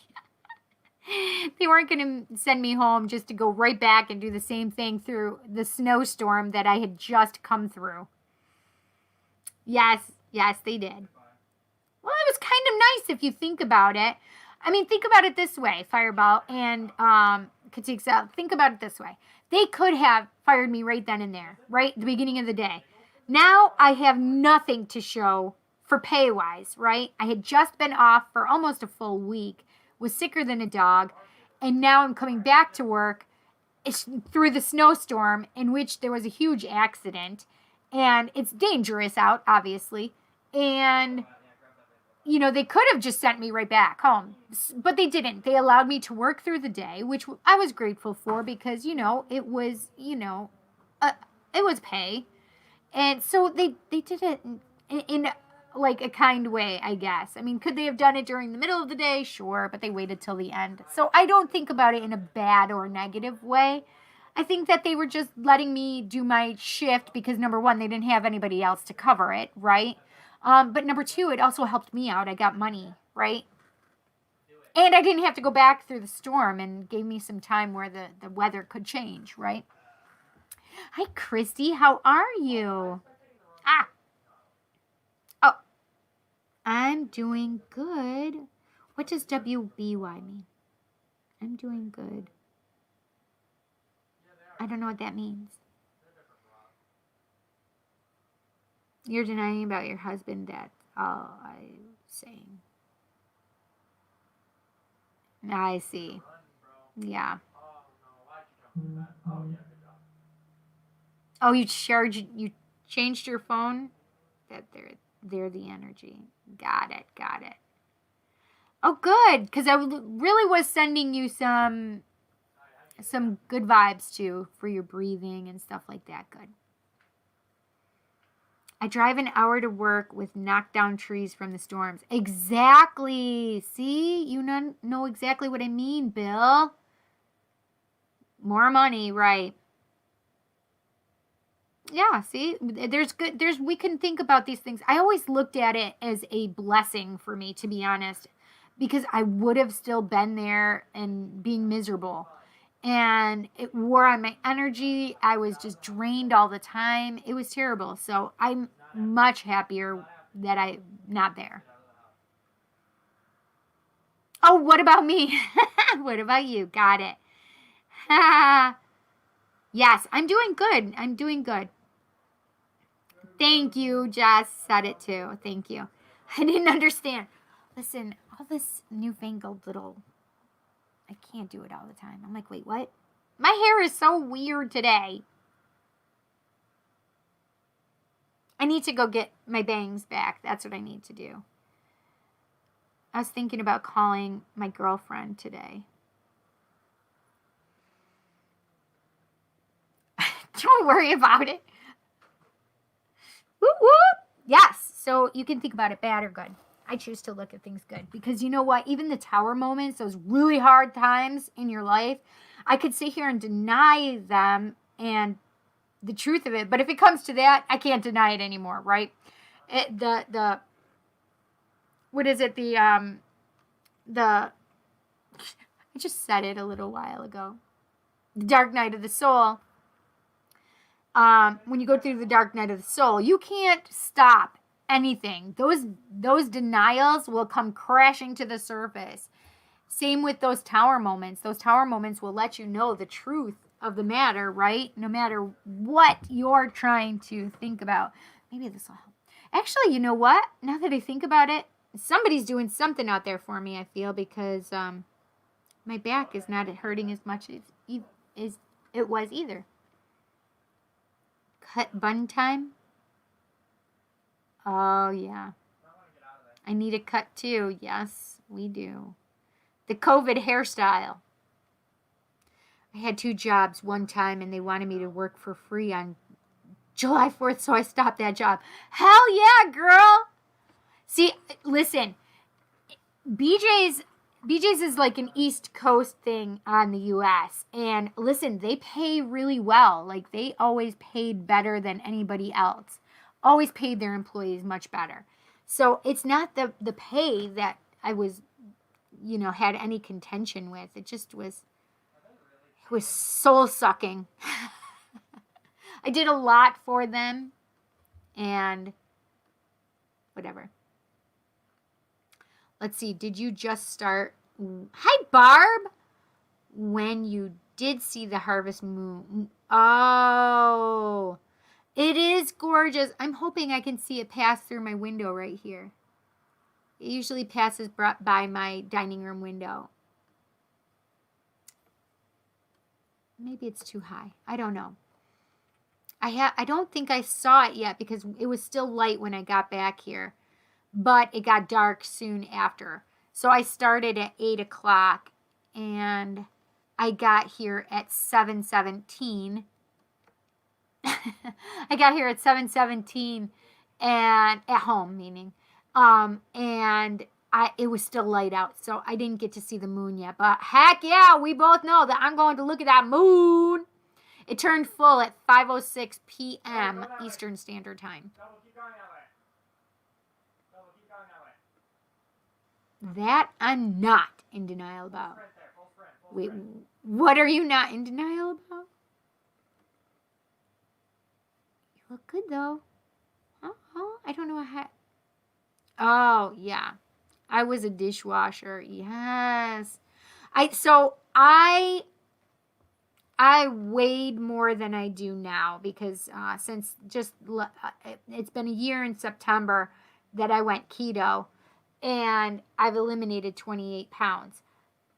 they weren't going to send me home just to go right back and do the same thing through the snowstorm that I had just come through. Yes, yes, they did. Well, it was kind of nice if you think about it. I mean, think about it this way, Fireball and Katiksa. Think about it this way. They could have fired me right then and there, right at the beginning of the day. Now I have nothing to show for pay-wise, right? I had just been off for almost a full week, was sicker than a dog, and now I'm coming back to work through the snowstorm in which there was a huge accident, and it's dangerous out, obviously, and you know, they could have just sent me right back home, but they didn't. They allowed me to work through the day, which I was grateful for because, you know, it was, it was pay. And so they did it in like a kind way, I guess. I mean, could they have done it during the middle of the day? Sure, but they waited till the end. So I don't think about it in a bad or negative way. I think that they were just letting me do my shift because, number one, they didn't have anybody else to cover it, right? But number two, it also helped me out. I got money, right? And I didn't have to go back through the storm and gave me some time where the weather could change, right? Hi, Christy. How are you? Oh, I'm doing good. What does WBY mean? I'm doing good. I don't know what that means. You're denying about your husband. That's all I'm saying. I see. Yeah. Oh, you changed your phone? That they're the energy. Got it. Oh, good, because I really was sending you some good vibes too for your breathing and stuff like that. Good. I drive an hour to work with knocked down trees from the storms. Exactly. See, you know exactly what I mean, Bill. More money, right? Yeah, see, we can think about these things. I always looked at it as a blessing for me, to be honest, because I would have still been there and being miserable. and it wore on my energy. I was just drained all the time. It was terrible. So I'm much happier that I'm not there. Oh, what about me? What about you? Got it. Yes, I'm doing good. I'm doing good. Thank you. Jess said it too. Thank you. I didn't understand. Listen, all this newfangled little, I can't do it all the time. I'm like, wait, what? My hair is so weird today. I need to go get my bangs back. That's what I need to do. I was thinking about calling my girlfriend today. Don't worry about it. Whoop, whoop. Yes. So you can think about it bad or good. I choose to look at things good because you know what? Even the tower moments, those really hard times in your life, I could sit here and deny them and the truth of it. But if it comes to that, I can't deny it anymore, right? What is it? I just said it a little while ago. The dark night of the soul. When you go through the dark night of the soul, you can't stop anything. Those denials will come crashing to the surface. Same with those tower moments. Those tower moments will let you know the truth of the matter, right? No matter what you're trying to think about. Maybe this will help. Actually, you know what? Now that I think about it, somebody's doing something out there for me, I feel, because my back is not hurting as much as it was either. Cut bun time? Oh, yeah. I need a cut too. Yes, we do. The COVID hairstyle. I had 2 jobs one time and they wanted me to work for free on July 4th, so I stopped that job. Hell yeah, girl! See, listen, BJ's is like an East Coast thing on the U.S. And listen, they pay really well. Like, they always paid better than anybody else. Always paid their employees much better. So it's not the pay that I was, had any contention with. It just was, it was soul sucking. I did a lot for them and whatever. Let's see. Did you just start? Hi, Barb. When you did see the harvest moon. Oh, it is gorgeous. I'm hoping I can see it pass through my window right here. It usually passes by my dining room window. Maybe it's too high. I don't know. I don't think I saw it yet because it was still light when I got back here. But it got dark soon after. So I started at 8 o'clock and I got here at 7:17. I got here at 7:17 and at home, meaning. And it was still light out, so I didn't get to see the moon yet. But heck yeah, we both know that I'm going to look at that moon. It turned full at 5:06 p.m. Eastern Standard Time. That I'm not in denial about. Wait, what are you not in denial about? You look good though. Oh, I don't know how. Oh, yeah. I was a dishwasher. Yes. I weighed more than I do now because since it's been a year in September that I went keto. And I've eliminated 28 pounds.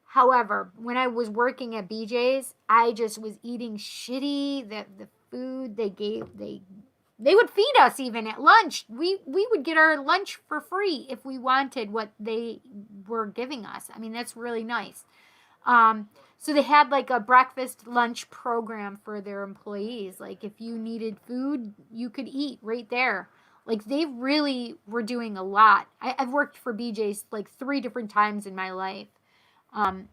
However, when I was working at BJ's, I just was eating shitty. The food they would feed us even at lunch. We would get our lunch for free if we wanted what they were giving us. I mean, that's really nice. So they had like a breakfast lunch program for their employees. Like if you needed food, you could eat right there. Like, they really were doing a lot. I've worked for BJ's like 3 different times in my life. In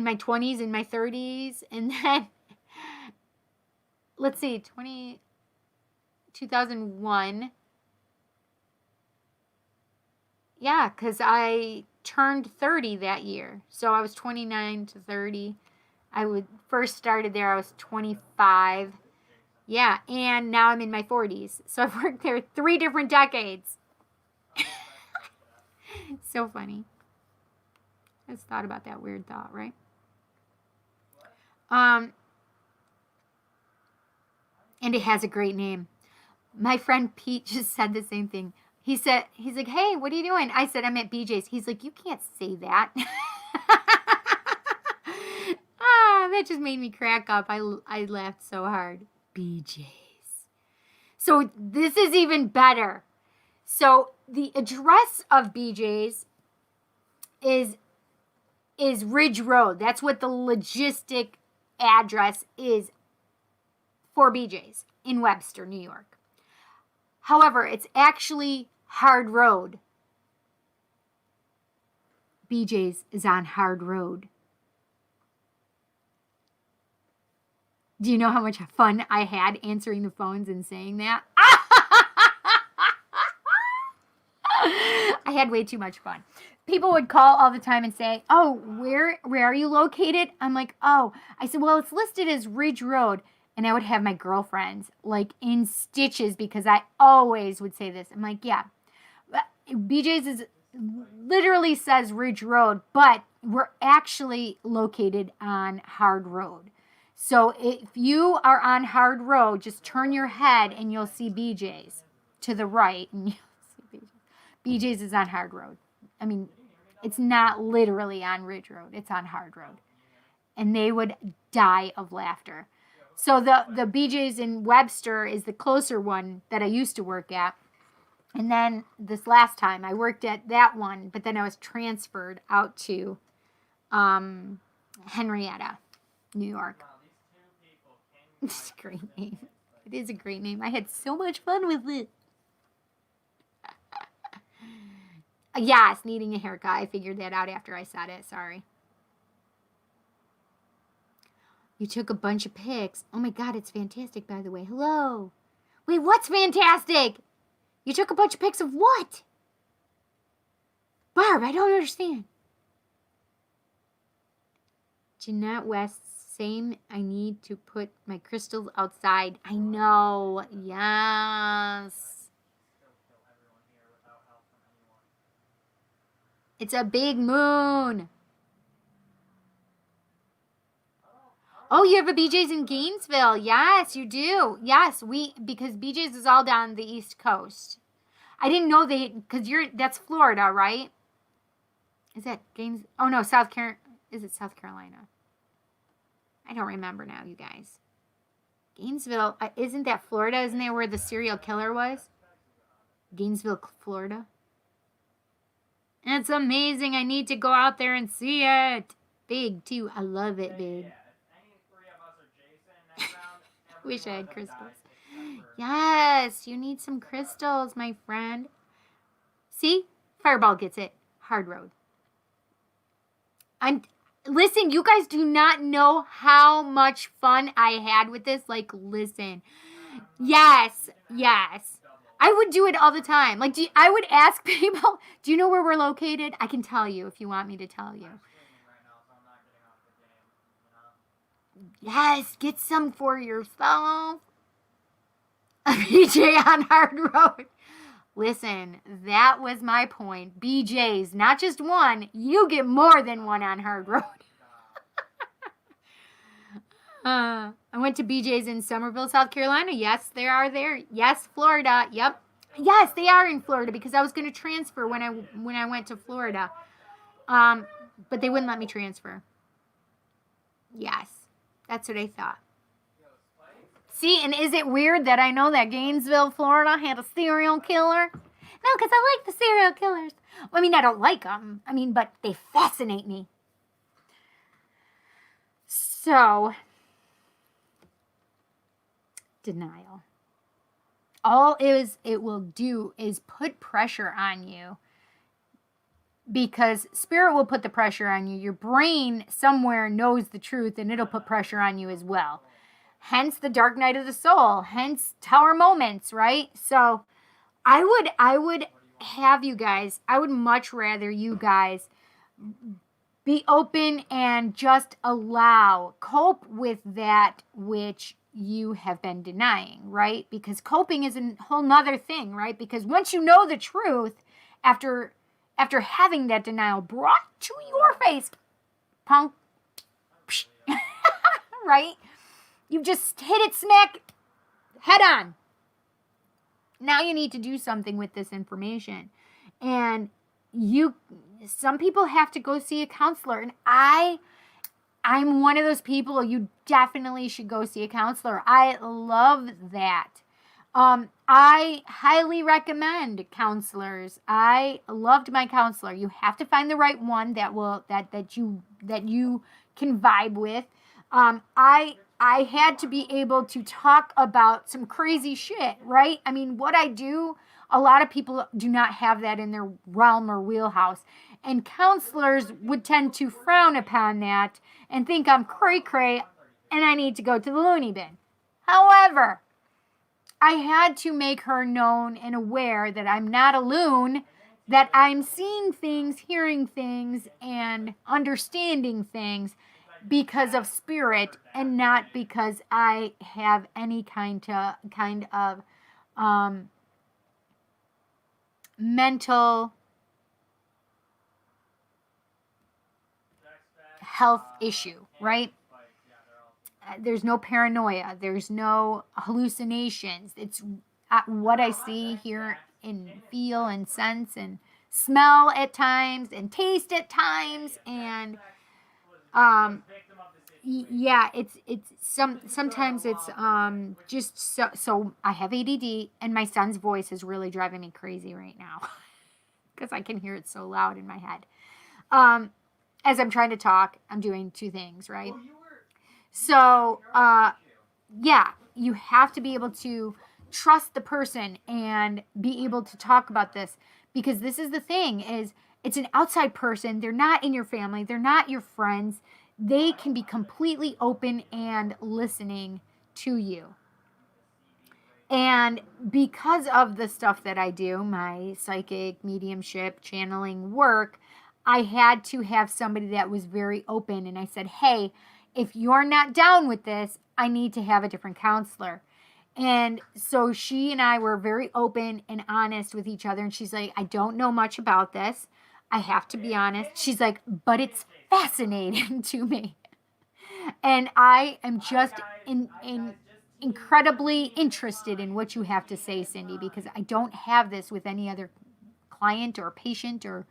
my 20s, in my 30s, and then, let's see, 2001. Yeah, because I turned 30 that year. So I was 29 to 30. I would first started there, I was 25. Yeah, and now I'm in my 40s. So I've worked there 3 different decades. So funny. I just thought about that weird thought, right? And it has a great name. My friend Pete just said the same thing. He's like, hey, what are you doing? I said, I'm at BJ's. He's like, you can't say that. That just made me crack up. I laughed so hard. BJ's. So this is even better. So the address of BJ's is Ridge Road. That's what the logistic address is for BJ's in Webster, New York. However, it's actually Hard Road. BJ's is on Hard Road. Do you know how much fun I had answering the phones and saying that? I had way too much fun. People would call all the time and say, oh, where are you located? I'm like, oh. I said, well, it's listed as Ridge Road. And I would have my girlfriends like in stitches because I always would say this. I'm like, yeah, BJ's is literally says Ridge Road, but we're actually located on Hard Road. So if you are on Hard Road, just turn your head and you'll see BJ's to the right. And you'll see BJ's is on Hard Road. I mean, it's not literally on Ridge Road. It's on Hard Road. And they would die of laughter. So the BJ's in Webster is the closer one that I used to work at. And then this last time I worked at that one, but then I was transferred out to Henrietta, New York. It's a great name. It is a great name. I had so much fun with it. Yes, needing a haircut. I figured that out after I said it. Sorry. You took a bunch of pics. Oh my God, it's fantastic, by the way. Hello. Wait, what's fantastic? You took a bunch of pics of what? Barb, I don't understand. Jeanette West, same. I need to put my crystals outside. I know. Yes. It's a big moon. Oh, you have a BJ's in Gainesville. Yes, you do. Yes, because BJ's is all down the East Coast. I didn't know that's Florida, right? Is that Gainesville? Oh no, South Carolina. Is it South Carolina? I don't remember now, you guys. Gainesville, isn't that Florida? Isn't that where the serial killer was? Gainesville, Florida. It's amazing. I need to go out there and see it. Big too. I love it big. Wish I had crystals. Yes, you need some crystals, my friend. See? Fireball gets it. Hard Road. Listen, you guys do not know how much fun I had with this. Like, listen. Yes. I would do it all the time. Like, I would ask people, do you know where we're located? I can tell you if you want me to tell you. Yes, get some for yourself. A BJ on Hard Road. Listen, that was my point. BJ's, not just one. You get more than one on Hard Road. I went to BJ's in Somerville, South Carolina. Yes, they are there. Yes, Florida. Yep. Yes, they are in Florida because I was going to transfer when I went to Florida. But they wouldn't let me transfer. Yes. That's what I thought. See, and is it weird that I know that Gainesville, Florida had a serial killer? No, because I like the serial killers. I mean, I don't like them. I mean, but they fascinate me. So, denial. All it will do is put pressure on you. Because spirit will put the pressure on you. Your brain somewhere knows the truth and it'll put pressure on you as well. Hence the dark night of the soul. Hence tower moments, right? So I would have you guys, I would much rather you guys Be open and just cope with that which you have been denying, right? Because coping is a whole nother thing, right? Because once you know the truth, after having that denial brought to your face, punk, right? You've just hit it smack head on. Now you need to do something with this information. And some people have to go see a counselor. And I'm one of those people. You definitely should go see a counselor. I love that. I highly recommend counselors. I loved my counselor. You have to find the right one that you can vibe with. I had to be able to talk about some crazy shit, right? I mean, what I do, a lot of people do not have that in their realm or wheelhouse. And counselors would tend to frown upon that and think I'm cray-cray and I need to go to the loony bin. However, I had to make her known and aware that I'm not a loon, that I'm seeing things, hearing things, and understanding things because of spirit and not because I have any kind of mental health issue, right? There's no paranoia. There's no hallucinations. It's what I see, hear, and feel, and sense, and smell at times, and taste at times, and yeah, sometimes it's just so I have ADD, and my son's voice is really driving me crazy right now because I can hear it so loud in my head. As I'm trying to talk, I'm doing two things, right? So, yeah, you have to be able to trust the person and be able to talk about this, because this is the thing, is it's an outside person. They're not in your family. They're not your friends. They can be completely open and listening to you. And because of the stuff that I do, my psychic, mediumship, channeling work, I had to have somebody that was very open. And I said, hey, if you're not down with this, I need to have a different counselor. And so she and I were very open and honest with each other. And she's like, I don't know much about this. I have to be honest. She's like, but it's fascinating to me. And I am just incredibly interested in what you have to say, Cindy, because I don't have this with any other client or patient or,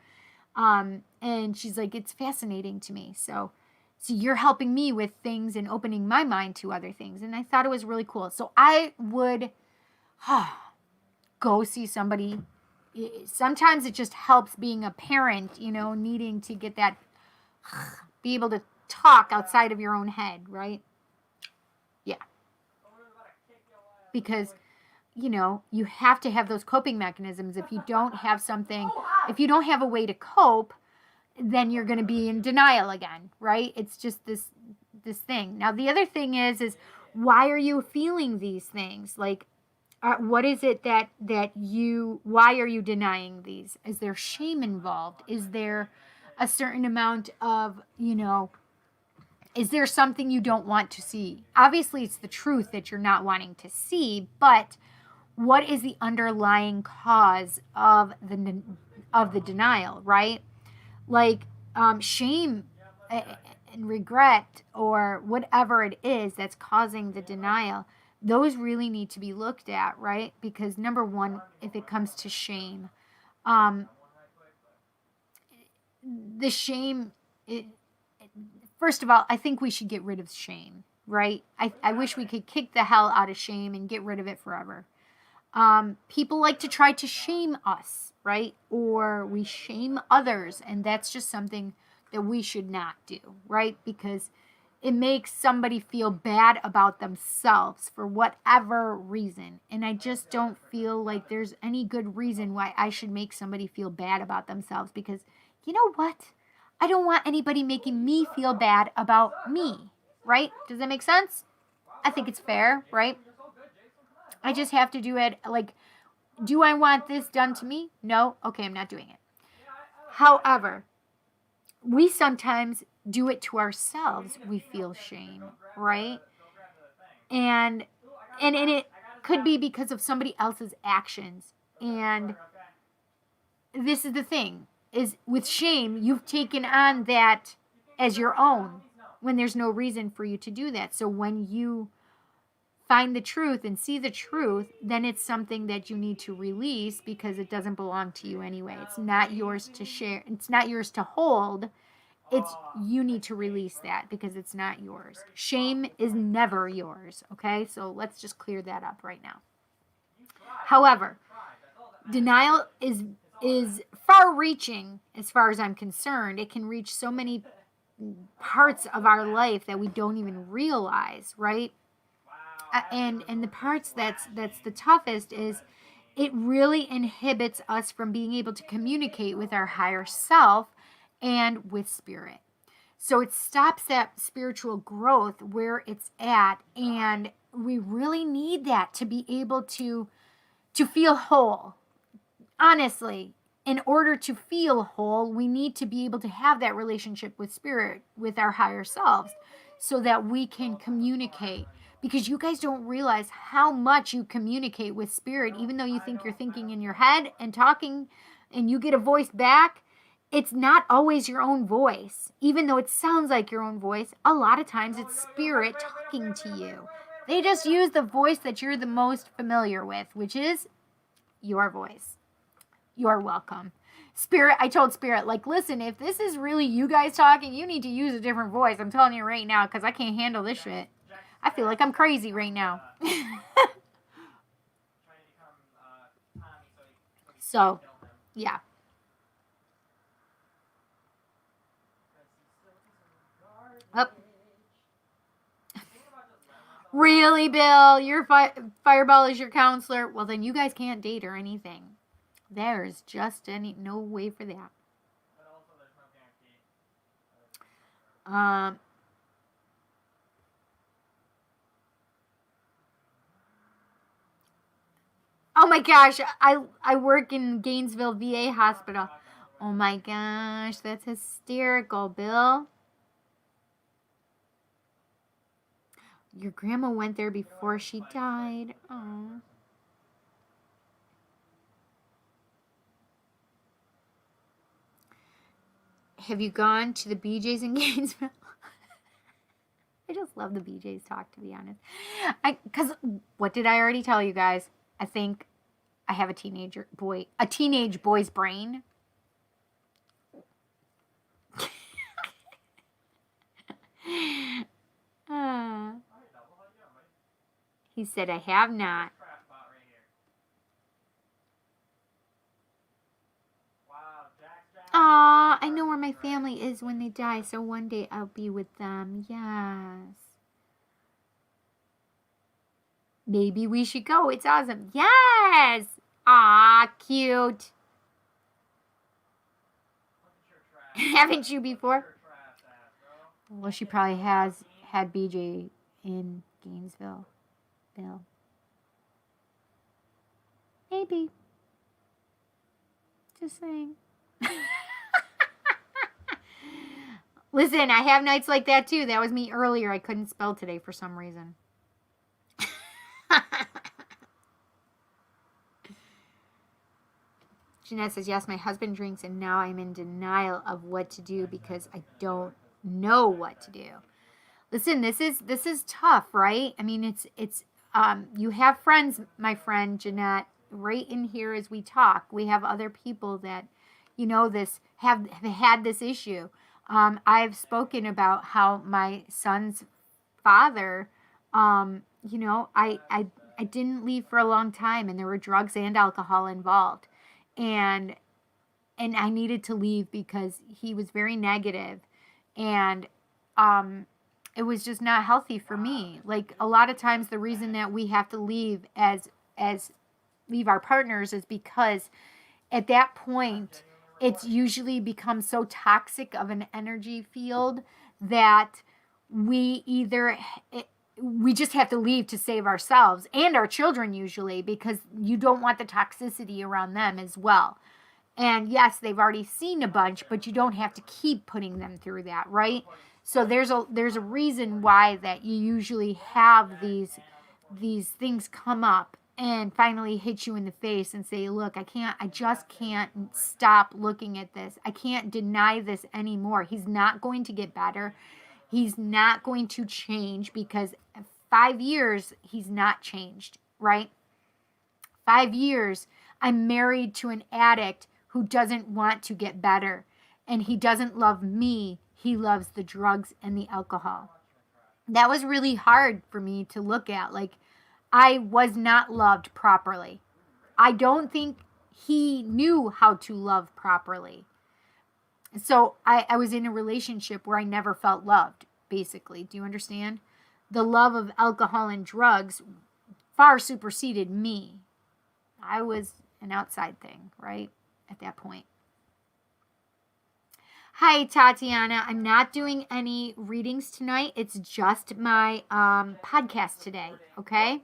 and she's like, it's fascinating to me. So you're helping me with things and opening my mind to other things. And I thought it was really cool. So I would go see somebody. Sometimes it just helps being a parent, needing to get that, be able to talk outside of your own head, right? Yeah. Because, you have to have those coping mechanisms. If you don't have if you don't have a way to cope, then you're going to be in denial again, right? It's just this thing. Now, the other thing is why are you feeling these things? Like, what is it why are you denying these? Is there shame involved? Is there a certain amount of, is there something you don't want to see? Obviously, it's the truth that you're not wanting to see, but what is the underlying cause of the denial, right? Like shame and regret or whatever it is that's causing the denial, those really need to be looked at, right? Because number one, if it comes to shame, the shame, first of all, I think we should get rid of shame, right? I wish we could kick the hell out of shame and get rid of it forever. People like to try to shame us, right? Or we shame others, and that's just something that we should not do, right? Because it makes somebody feel bad about themselves for whatever reason. And I just don't feel like there's any good reason why I should make somebody feel bad about themselves, because you know what? I don't want anybody making me feel bad about me, right? Does that make sense? I think it's fair, right? I just have to do it like, do I want this done to me? No? Okay, I'm not doing it. However, we sometimes do it to ourselves. We feel shame, right? And it could be because of somebody else's actions. And this is the thing, is with shame, you've taken on that as your own when there's no reason for you to do that. So when you find the truth and see the truth, then it's something that you need to release because it doesn't belong to you anyway. It's not yours to share. It's not yours to hold. It's you need to release that because it's not yours. Shame is never yours, okay? So let's just clear that up right now. However, denial is far reaching as far as I'm concerned. It can reach so many parts of our life that we don't even realize, right? And the parts that's the toughest is it really inhibits us from being able to communicate with our higher self and with spirit. So it stops that spiritual growth where it's at, and we really need that to be able to feel whole. Honestly, in order to feel whole, we need to be able to have that relationship with spirit, with our higher selves, so that we can communicate. Because you guys don't realize how much you communicate with spirit, even though you think you're thinking in your head and talking and you get a voice back. It's not always your own voice. Even though it sounds like your own voice, a lot of times it's spirit talking to you. They just use the voice that you're the most familiar with, which is your voice. You're welcome. Spirit, I told Spirit, like, listen, if this is really you guys talking, you need to use a different voice. I'm telling you right now, because I can't handle this shit. I feel like I'm crazy right now. So, yeah. Up. Really, Bill? Your Fireball is your counselor? Well, then you guys can't date or anything. There's just no way for that. Oh my gosh, I work in Gainesville VA hospital. Oh my gosh, that's hysterical, Bill. Your grandma went there before she died. Oh. Have you gone to the BJ's in Gainesville? I just love the BJ's talk, to be honest. Because what did I already tell you guys? I think I have a teenage boy's brain. He said, I have not. Aw, I know where my family is when they die, so one day I'll be with them. Yes. Maybe we should go. It's awesome. Yes. Aw, cute. Haven't you before? Well, she probably has had BJ in Gainesville. Bill. Maybe. Just saying. Listen, I have nights like that too. That was me earlier. I couldn't spell today for some reason. Jeanette says, yes, my husband drinks and now I'm in denial of what to do because I don't know what to do. Listen, this is tough, right? I mean, it's you have friends, my friend Jeanette, right in here as we talk. We have other people that, have had this issue. I've spoken about how my son's father, I didn't leave for a long time, and there were drugs and alcohol involved, and I needed to leave because he was very negative, and it was just not healthy for me. Like, a lot of times the reason that we have to leave as leave our partners is because at that point it's usually become so toxic of an energy field that we just have to leave to save ourselves and our children usually, because you don't want the toxicity around them as well. And yes, they've already seen a bunch, but you don't have to keep putting them through that, right? So there's a reason why that you usually have these things come up and finally hit you in the face and say, look, I just can't stop looking at this. I can't deny this anymore. He's not going to get better. He's not going to change, because 5 years, he's not changed, right? 5 years, I'm married to an addict who doesn't want to get better. And he doesn't love me. He loves the drugs and the alcohol. That was really hard for me to look at. Like, I was not loved properly. I don't think he knew how to love properly. So I was in a relationship where I never felt loved, basically. Do you understand? The love of alcohol and drugs far superseded me. I was an outside thing, right? At that point. Hi, Tatiana. I'm not doing any readings tonight. It's just my podcast today, okay?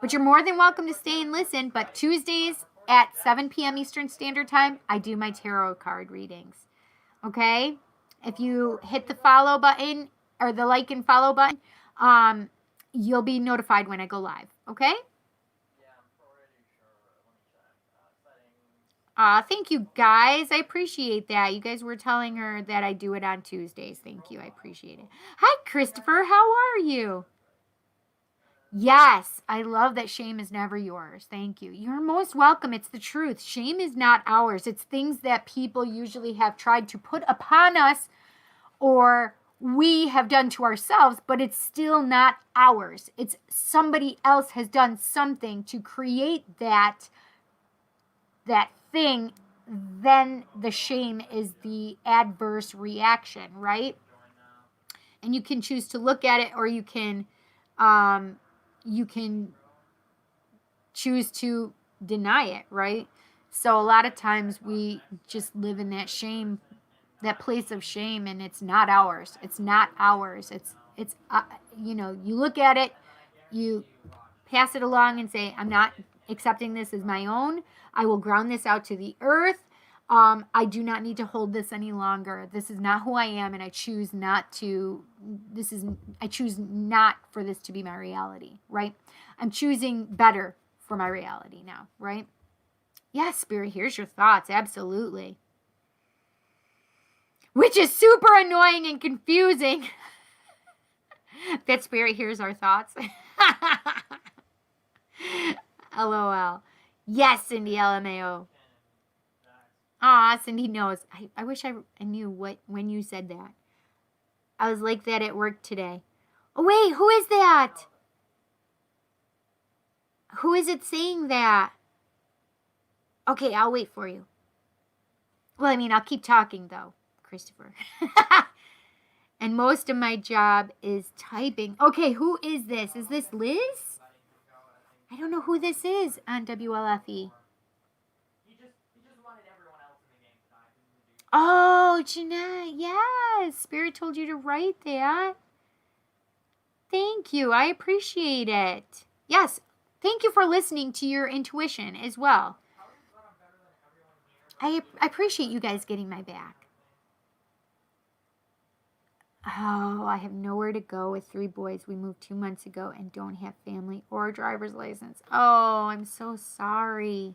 But you're more than welcome to stay and listen. But Tuesdays at 7 p.m. Eastern Standard Time, I do my tarot card readings, okay? If you hit the follow button or the like and follow button, you'll be notified when I go live, okay? Thank you, guys. I appreciate that. You guys were telling her that I do it on Tuesdays. Thank you. I appreciate it. Hi, Christopher. How are you? Yes, I love that shame is never yours. Thank you. You're most welcome. It's the truth. Shame is not ours. It's things that people usually have tried to put upon us, or we have done to ourselves, but it's still not ours. It's somebody else has done something to create that thing. Then the shame is the adverse reaction, right? And you can choose to look at it, or you can choose to deny it, right? So a lot of times we just live in that shame, that place of shame, and it's not ours. It's not ours. It's you look at it, you pass it along and say, I'm not accepting this as my own. I will ground this out to the earth. I do not need to hold this any longer. This is not who I am, and I choose not for this to be my reality, right? I'm choosing better for my reality now, right? Yes, Spirit, here's your thoughts. Absolutely. Which is super annoying and confusing. That Spirit hears our thoughts. LOL. Yes, Cindy, LMAO. Cindy knows. I wish I knew when you said that. I was like that at work today. Oh, wait, who is that? Who is it saying that? Okay, I'll wait for you. Well, I mean, I'll keep talking, though, Christopher. And most of my job is typing. Okay, who is this? Is this Liz? I don't know who this is on WLFE. Oh, Jeanette, yes. Spirit told you to write that. Thank you. I appreciate it. Yes, thank you for listening to your intuition as well. I appreciate you guys getting my back. Oh, I have nowhere to go with 3 boys. We moved 2 months ago and don't have family or driver's license. Oh, I'm so sorry.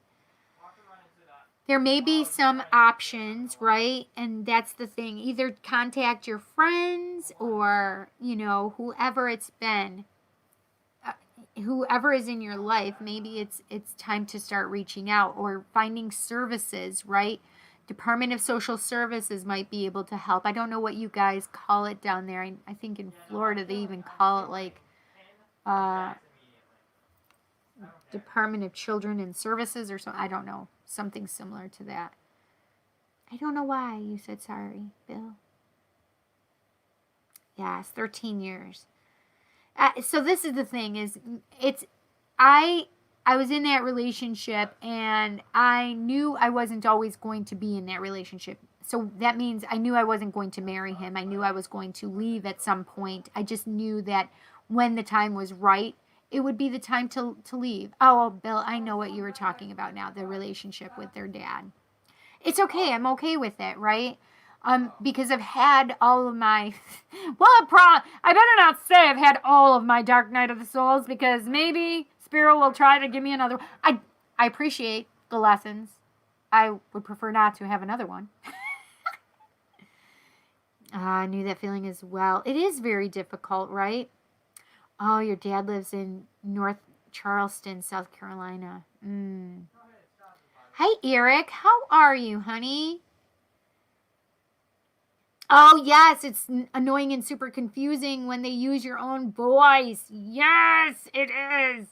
There may be some options, right? And that's the thing. Either contact your friends or, whoever it's been. Whoever is in your life, maybe it's time to start reaching out or finding services, right? Department of Social Services might be able to help. I don't know what you guys call it down there. I think in Florida they even call it like Department of Children and Services or something. I don't know. Something similar to that. I don't know why you said sorry, Bill. Yes, 13 years. So this is the thing I was in that relationship and I knew I wasn't always going to be in that relationship. So that means I knew I wasn't going to marry him. I knew I was going to leave at some point. I just knew that when the time was right, it would be the time to leave. Oh, Bill, I know what you were talking about now, the relationship with their dad. It's okay. I'm okay with it, right? Because I've had all of my, well, I better not say I've had all of my Dark Night of the Souls, because maybe Spiro will try to give me another. I appreciate the lessons. I would prefer not to have another one. I knew that feeling as well. It is very difficult, right? Oh, your dad lives in North Charleston, South Carolina. Hi, Eric. How are you, honey? Oh, yes, it's annoying and super confusing when they use your own voice. Yes, it is.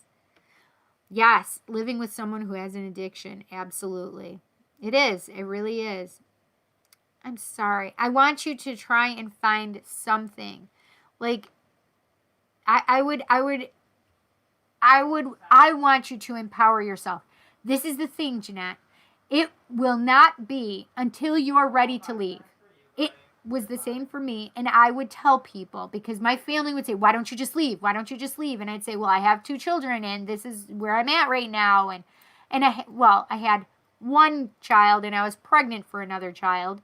Yes, living with someone who has an addiction. Absolutely. It is. It really is. I'm sorry. I want you to try and find something. Like, I want you to empower yourself. This is the thing, Jeanette. It will not be until you're ready to leave. It was the same for me, and I would tell people, because my family would say, why don't you just leave? Why don't you just leave? And I'd say, well, I have 2 children, and this is where I'm at right now. And I had 1 child, and I was pregnant for another child,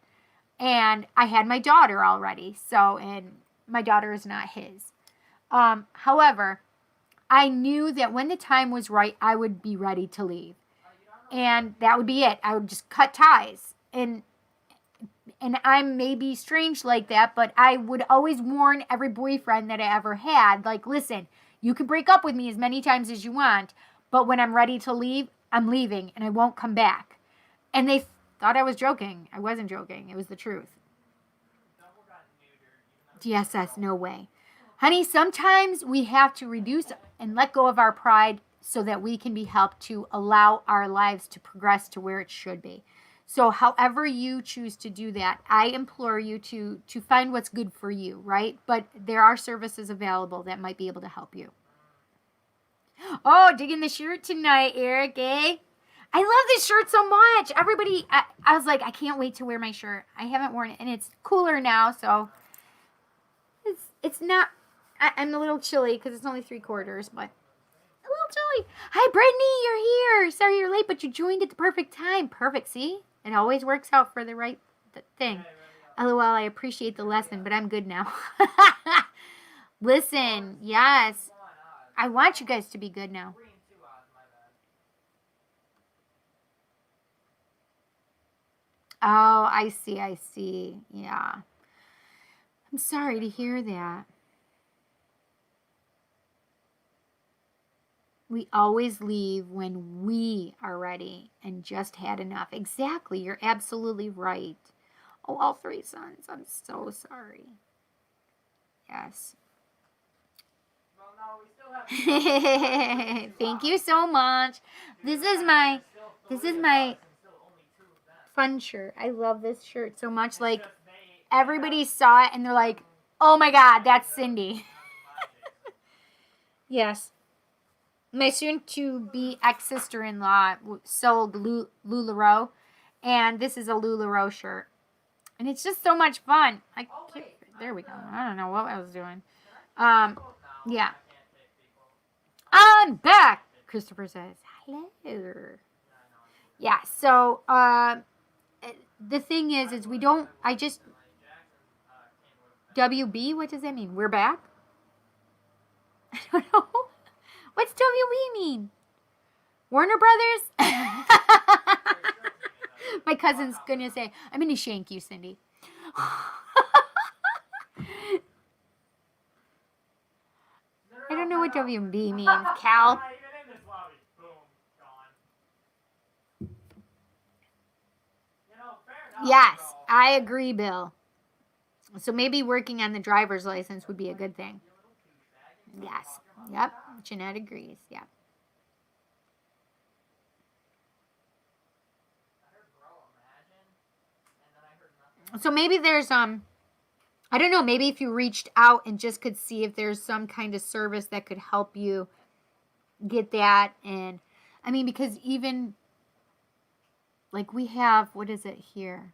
and I had my daughter already. So, and my daughter is not his. However, I knew that when the time was right, I would be ready to leave. And that would be it. I would just cut ties. And I'm maybe strange like that, but I would always warn every boyfriend that I ever had, like, listen, you can break up with me as many times as you want, but when I'm ready to leave, I'm leaving and I won't come back. And they thought I was joking. I wasn't joking. It was the truth. DSS, no way. Honey, sometimes we have to reduce and let go of our pride so that we can be helped to allow our lives to progress to where it should be. So however you choose to do that, I implore you to find what's good for you, right? But there are services available that might be able to help you. Oh, digging the shirt tonight, Eric, eh? I love this shirt so much. Everybody, I was like, I can't wait to wear my shirt. I haven't worn it, and it's cooler now, so it's not, I'm a little chilly because it's only 3/4, but a little chilly. Hi, Brittany, you're here. Sorry you're late, but you joined at the perfect time. Perfect, see? It always works out for the right thing. LOL, I appreciate the lesson, but I'm good now. Listen, yes. I want you guys to be good now. Oh, I see. Yeah. I'm sorry to hear that. We always leave when we are ready and just had enough. Exactly. You're absolutely right. Oh, all 3 sons. I'm so sorry. Yes. Well, no, we still have Thank you so much. This is my fun shirt. I love this shirt so much. Like, everybody saw it and they're like, oh my God, that's Cindy. Yes. My soon-to-be ex-sister-in-law sold LuLaRoe, and this is a LuLaRoe shirt. And it's just so much fun. There we go. I don't know what I was doing. Yeah. I'm back, Christopher says. Hello. Yeah, so the thing is we don't, WB, what does that mean? We're back? I don't know. What's WB mean? Warner Brothers? My cousin's gonna say, I'm gonna shank you, Cindy. I don't know what WB means, Cal. Yes, I agree, Bill. So maybe working on the driver's license would be a good thing. Yes. Yep. Jeanette agrees. Yep. So maybe there's I don't know, maybe if you reached out and just could see if there's some kind of service that could help you get that. And I mean, because even like we have, what is it here?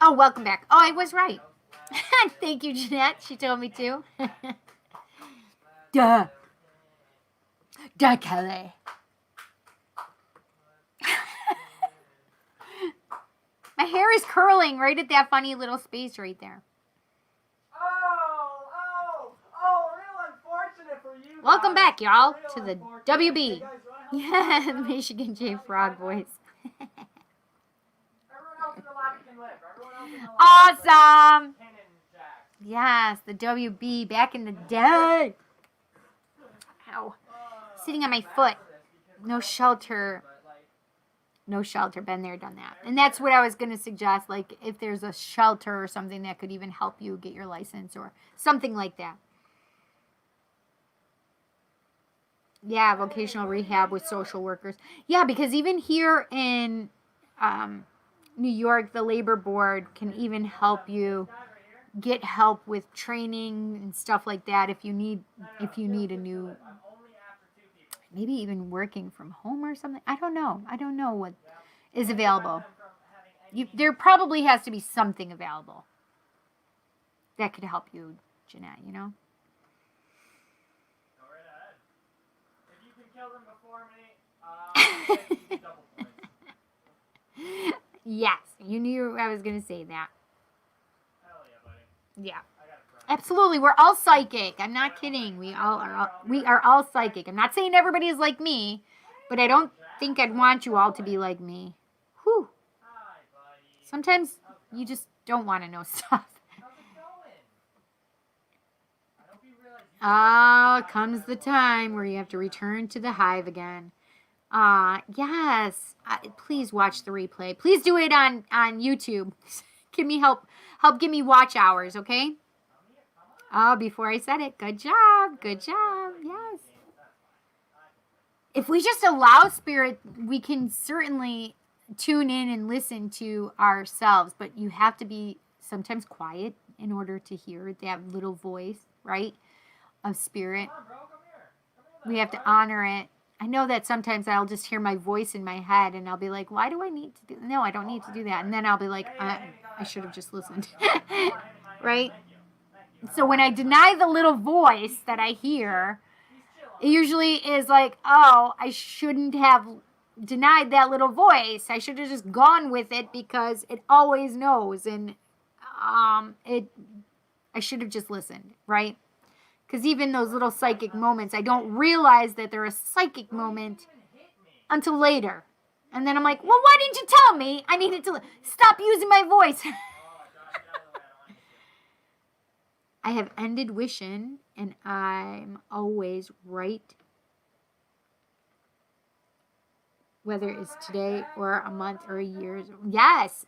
Oh, welcome back. Oh, I was right. Thank you, Jeanette. She told me to. Duh. Dakele. My hair is curling right at that funny little space right there. Real unfortunate for you. Welcome back, y'all, to the unfortunate. WB. Hey, guys, wanna help? Yeah, the Michigan J Frog voice. Everyone else in the lobby can live. Everyone else in the lobby Awesome. Ken and Jack. Yes, the WB back in the day. Ow. Sitting on my foot. No shelter. No shelter. Been there, done that. And that's what I was going to suggest. Like, if there's a shelter or something that could even help you get your license or something like that. Yeah, vocational rehab with social workers. Yeah, because even here in New York, the labor board can even help you get help with training and stuff like that if you need a new, maybe even working from home or something. I don't know what is available. There probably has to be something available that could help you, Jeanette, you know? Go right ahead. If you can kill them before me, you get double points. Yes, you knew I was going to say that. Hell yeah, buddy. Yeah. I got a friend. Absolutely, we're all psychic. I'm not kidding. We are all psychic. I'm not saying everybody is like me, but I don't think I'd want you all to be like me. Whew. Hi, buddy. Sometimes you just don't want to know stuff. How's it going? I hope you realize you Comes the time where you have to return to the hive again. Yes. Please watch the replay. Please do it on YouTube. Give me help give me watch hours, okay? Oh, before I said it. Good job. Good job. Yes. If we just allow spirit, we can certainly tune in and listen to ourselves, but you have to be sometimes quiet in order to hear that little voice, right, of spirit. Come on, bro. Come here. We have to honor it. I know that sometimes I'll just hear my voice in my head and I'll be like, why do I need to do no, I don't need to do that. And then I'll be like, I should have just listened. Right? So when I deny the little voice that I hear, it usually is like, oh, I shouldn't have denied that little voice. I should have just gone with it because it always knows. And I should have just listened, right? Because even those little psychic moments, I don't realize that they're a psychic moment until later. And then I'm like, well, why didn't you tell me? I needed to stop using my voice. I have ended wishing, and I'm always right. Whether it's today or a month or a year. Yes.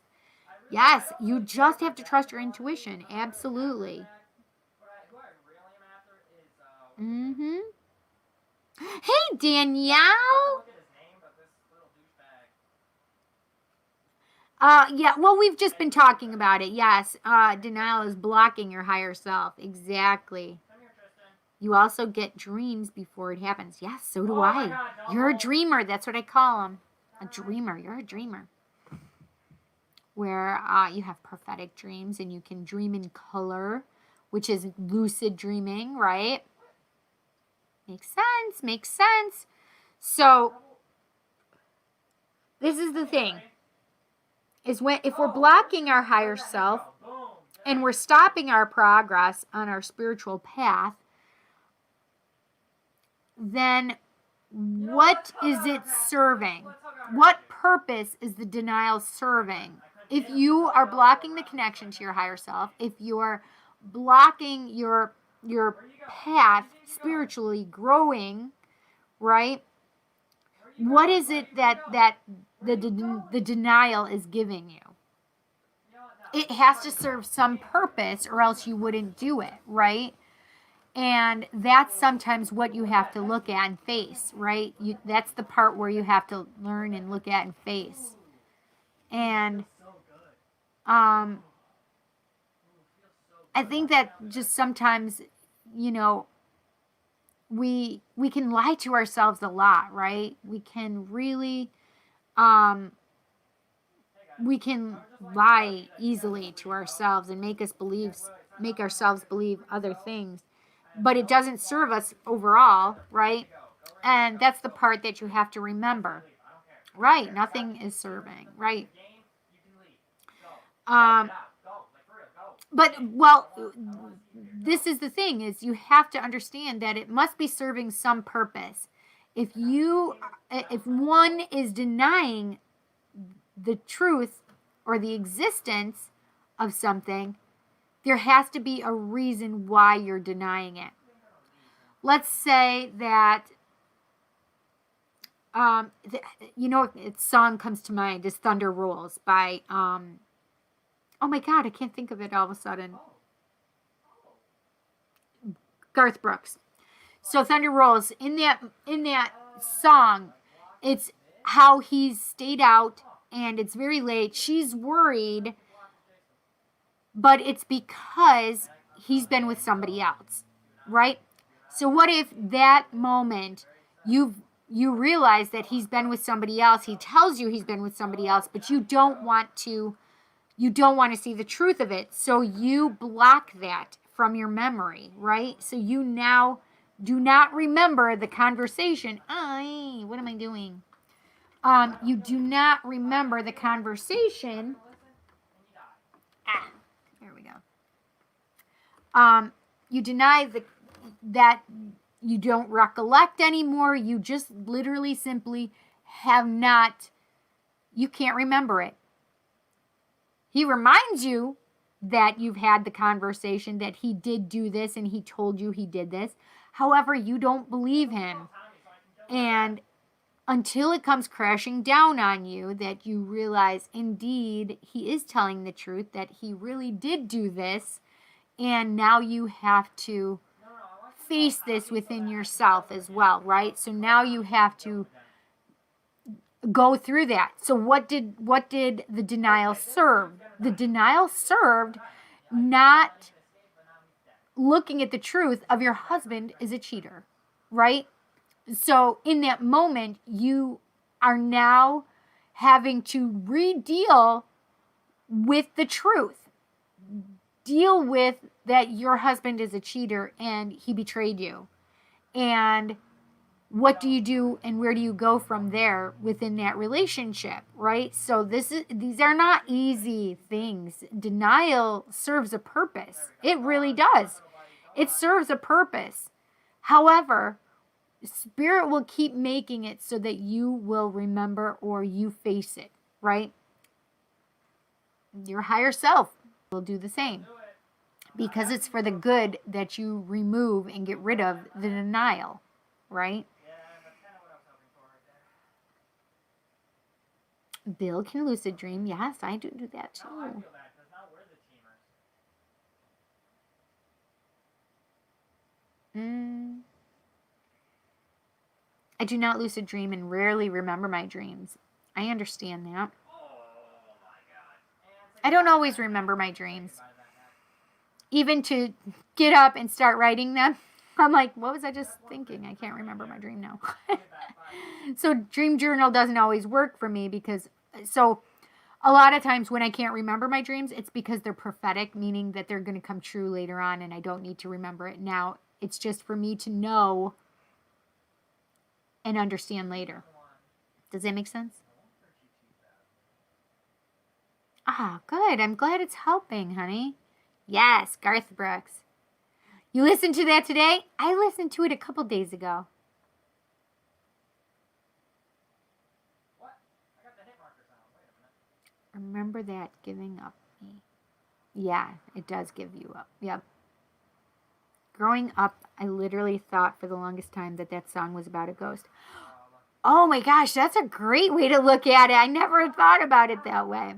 Yes. You just have to trust your intuition. Absolutely. Mm-hmm. Hey, Danielle. Yeah, well, we've just been talking about it. Yes, denial is blocking your higher self. Exactly. You also get dreams before it happens. Yes, so do I. God, You're a dreamer. That's what I call them. A dreamer. You're a dreamer. Where you have prophetic dreams and you can dream in color, which is lucid dreaming, right? Makes sense. Makes sense. So, this is the thing. Is when if we're blocking our higher self and we're stopping our progress on our spiritual path, then what is it serving? What purpose is the denial serving? If you are blocking the connection to your higher self, if you're blocking your path spiritually growing, right? What is it that the denial is giving you? It has to serve some purpose or else you wouldn't do it, right? And that's sometimes what you have to look at and face, right? That's the part where you have to learn and look at and face. And I think that just sometimes, you know, we can lie to ourselves a lot, right? We can really we can lie easily to ourselves and make ourselves believe other things, but it doesn't serve us overall, right? And that's the part that you have to remember. Right, nothing is serving, right? Um, but, well, this is the thing, is you have to understand that it must be serving some purpose. If one is denying the truth or the existence of something, there has to be a reason why you're denying it. Let's say that, a song comes to mind is Thunder Rolls by, oh my God, I can't think of it all of a sudden. Garth Brooks. So Thunder Rolls, in that song, it's how he's stayed out and it's very late. She's worried, but it's because he's been with somebody else, right? So what if that moment you realize that he's been with somebody else, he tells you he's been with somebody else, but you don't want to see the truth of it. So you block that from your memory, right? So you now do not remember the conversation. What am I doing? You do not remember the conversation. There we go. You deny that you don't recollect anymore. You just literally simply you can't remember it. He reminds you that you've had the conversation, that he did do this and he told you he did this. However, you don't believe him. And until it comes crashing down on you, that you realize, indeed, he is telling the truth, that he really did do this. And now you have to face this within yourself as well, right? So now you have to go through that. So what did the denial serve? The denial served not looking at the truth of your husband is a cheater, right? So in that moment, you are now having to re-deal with the truth. Deal with that your husband is a cheater and he betrayed you. And what do you do and where do you go from there within that relationship, right? So these are not easy things. Denial serves a purpose. It really does. It serves a purpose. However, Spirit will keep making it so that you will remember or you face it, right? Your higher self will do the same because it's for the good that you remove and get rid of the denial, right? Bill can lucid dream. Yes, I do that too. No, I feel bad because now we're the teamers. I do not lucid dream and rarely remember my dreams. I understand that. Oh my God. I don't always remember my dreams. Even to get up and start writing them, I'm like, what was I just thinking? I can't remember my dream now. So dream journal doesn't always work for me because, so a lot of times when I can't remember my dreams, it's because they're prophetic, meaning that they're going to come true later on and I don't need to remember it now. It's just for me to know and understand later. Does that make sense? Ah, good. I'm glad it's helping, honey. Yes, Garth Brooks. You listened to that today? I listened to it a couple days ago. What? I got the hit markers on. Wait a minute. Remember that giving up me. Yeah, it does give you up. Yep. Growing up, I literally thought for the longest time that song was about a ghost. Oh my gosh, that's a great way to look at it. I never thought about it that way.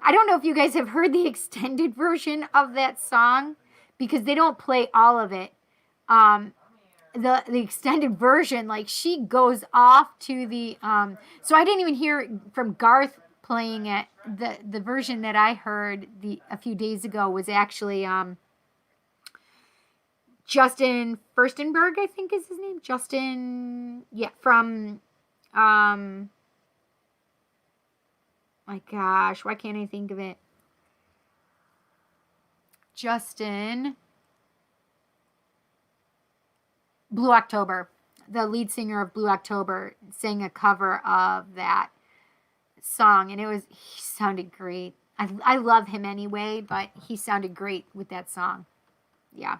I don't know if you guys have heard the extended version of that song because they don't play all of it. The extended version, like she goes off to the so I didn't even hear from Garth playing it. The version that I heard a few days ago was actually Justin Furstenberg, I think is his name. Justin, yeah, from my gosh, why can't I think of it? Justin Blue October. the lead singer of Blue October, sang a cover of that song, and he sounded great. I love him anyway, but he sounded great with that song. Yeah.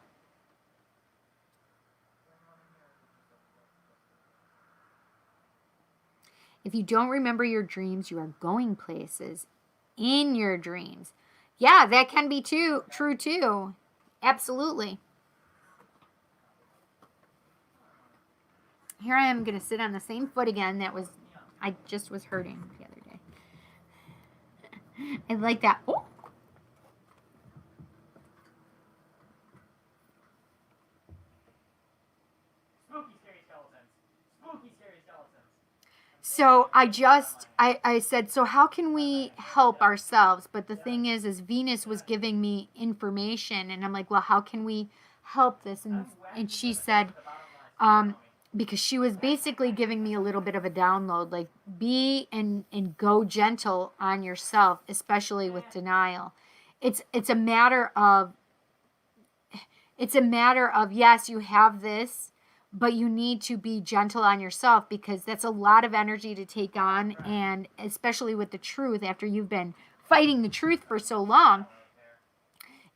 If you don't remember your dreams, you are going places in your dreams. Yeah, that can be true too. Absolutely. Here I am going to sit on the same foot again I just was hurting the other day. I like that. Oh. Spooky, scary skeletons. Spooky, scary skeletons. So I said, so how can we help ourselves? But the thing is Venus was giving me information, and I'm like, well, how can we help this? And she said, because she was basically giving me a little bit of a download, like be and go gentle on yourself, especially with denial. It's a matter of yes, you have this, but you need to be gentle on yourself, because that's a lot of energy to take on, and especially with the truth, after you've been fighting the truth for so long,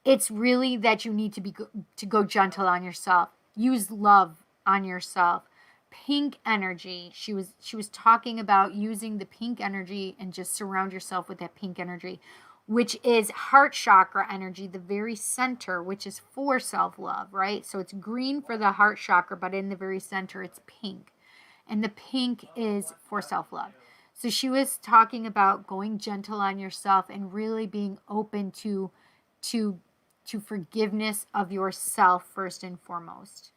it's really that you need to go gentle on yourself. Use love on yourself. Pink energy. She was talking about using the pink energy and just surround yourself with that pink energy, which is heart chakra energy, the very center, which is for self-love, right? So it's green for the heart chakra, but in the very center, it's pink. And the pink is for self-love. So she was talking about going gentle on yourself and really being open to forgiveness of yourself first and foremost.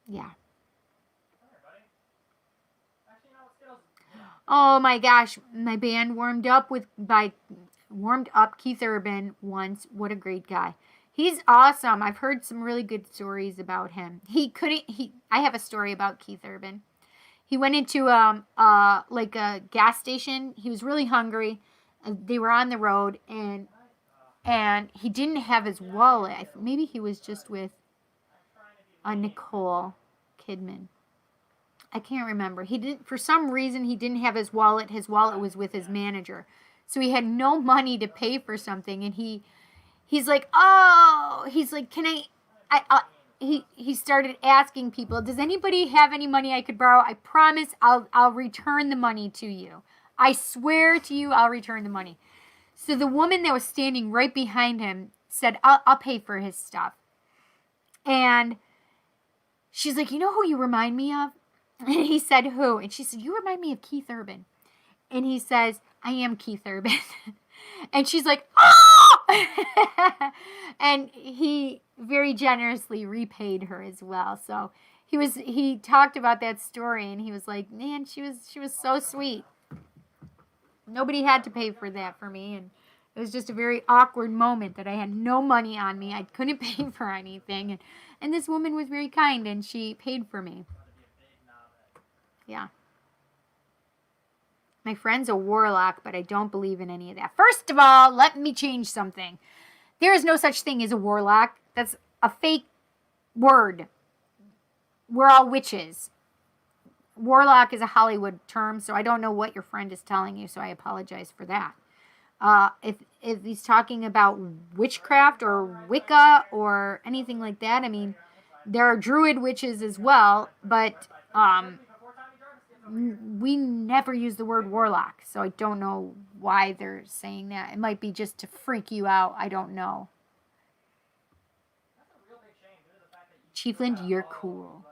Yeah. Oh my gosh, my band warmed up Keith Urban once. What a great guy. He's awesome. I've heard some really good stories about him. I have a story about Keith Urban. He went into like a gas station. He was really hungry. They were on the road, and he didn't have his wallet. Maybe he was just with Nicole Kidman. I can't remember. For some reason, he didn't have his wallet. His wallet was with his manager. So he had no money to pay for something. And he's like, can he started asking people, does anybody have any money I could borrow? I promise I'll return the money to you. I swear to you, I'll return the money. So the woman that was standing right behind him said, I'll pay for his stuff. And she's like, you know who you remind me of? And he said, who? And she said, you remind me of Keith Urban. And he says, I am Keith Urban. And she's like, oh! And he very generously repaid her as well. So he talked about that story, and he was like, man, she was so sweet. Nobody had to pay for that for me. And it was just a very awkward moment that I had no money on me. I couldn't pay for anything. And this woman was very kind, and she paid for me. Yeah. My friend's a warlock, but I don't believe in any of that. First of all, let me change something. There is no such thing as a warlock. That's a fake word. We're all witches. Warlock is a Hollywood term, so I don't know what your friend is telling you, so I apologize for that. If he's talking about witchcraft or Wicca or anything like that, I mean, there are druid witches as well, but we never use the word warlock, so I don't know why they're saying that. It might be just to freak you out. I don't know. Chiefland, you're cool.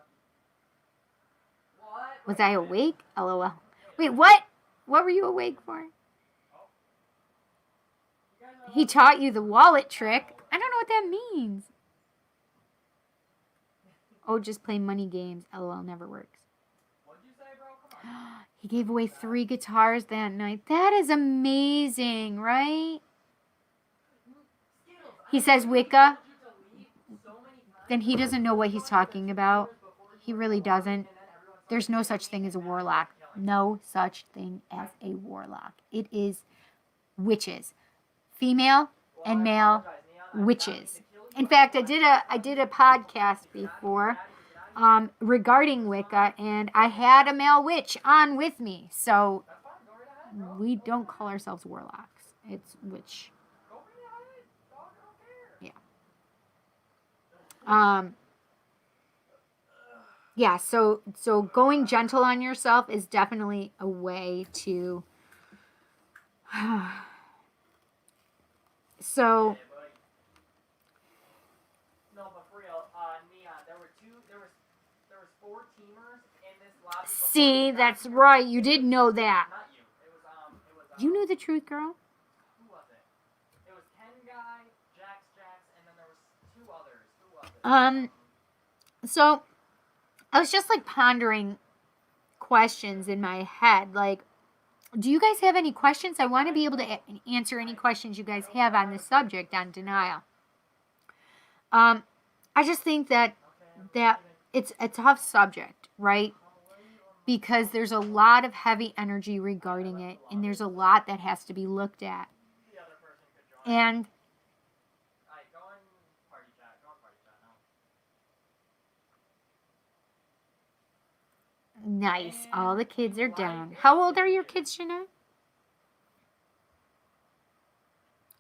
Was I awake? LOL. Wait, what? What were you awake for? He taught you the wallet trick. I don't know what that means. Oh, just play money games. LOL never works. He gave away 3 guitars that night. That is amazing, right? He says Wicca. Then he doesn't know what he's talking about. He really doesn't. There's no such thing as a warlock. No such thing as a warlock. It is witches. Female and male witches. In fact, I did a podcast before regarding Wicca, and I had a male witch on with me, so we don't call ourselves warlocks. It's witch. Yeah. Yeah, so going gentle on yourself is definitely a way to so No, but for real, Neon, there was 4 teamers in this lobby. see, that's right. You did know that. Not you. It was You knew the truth, girl. who was it? It was Ken Guy, Jax, and then there was 2 others. Who was it? So I was just like pondering questions in my head. Like, do you guys have any questions? I want to be able to answer any questions you guys have on this subject on denial. I just think that it's a tough subject, right? Because there's a lot of heavy energy regarding it, and there's a lot that has to be looked at. The other person could join. And Alright, go on party chat. No. nice, all the kids are down. How old are your kids, Shana?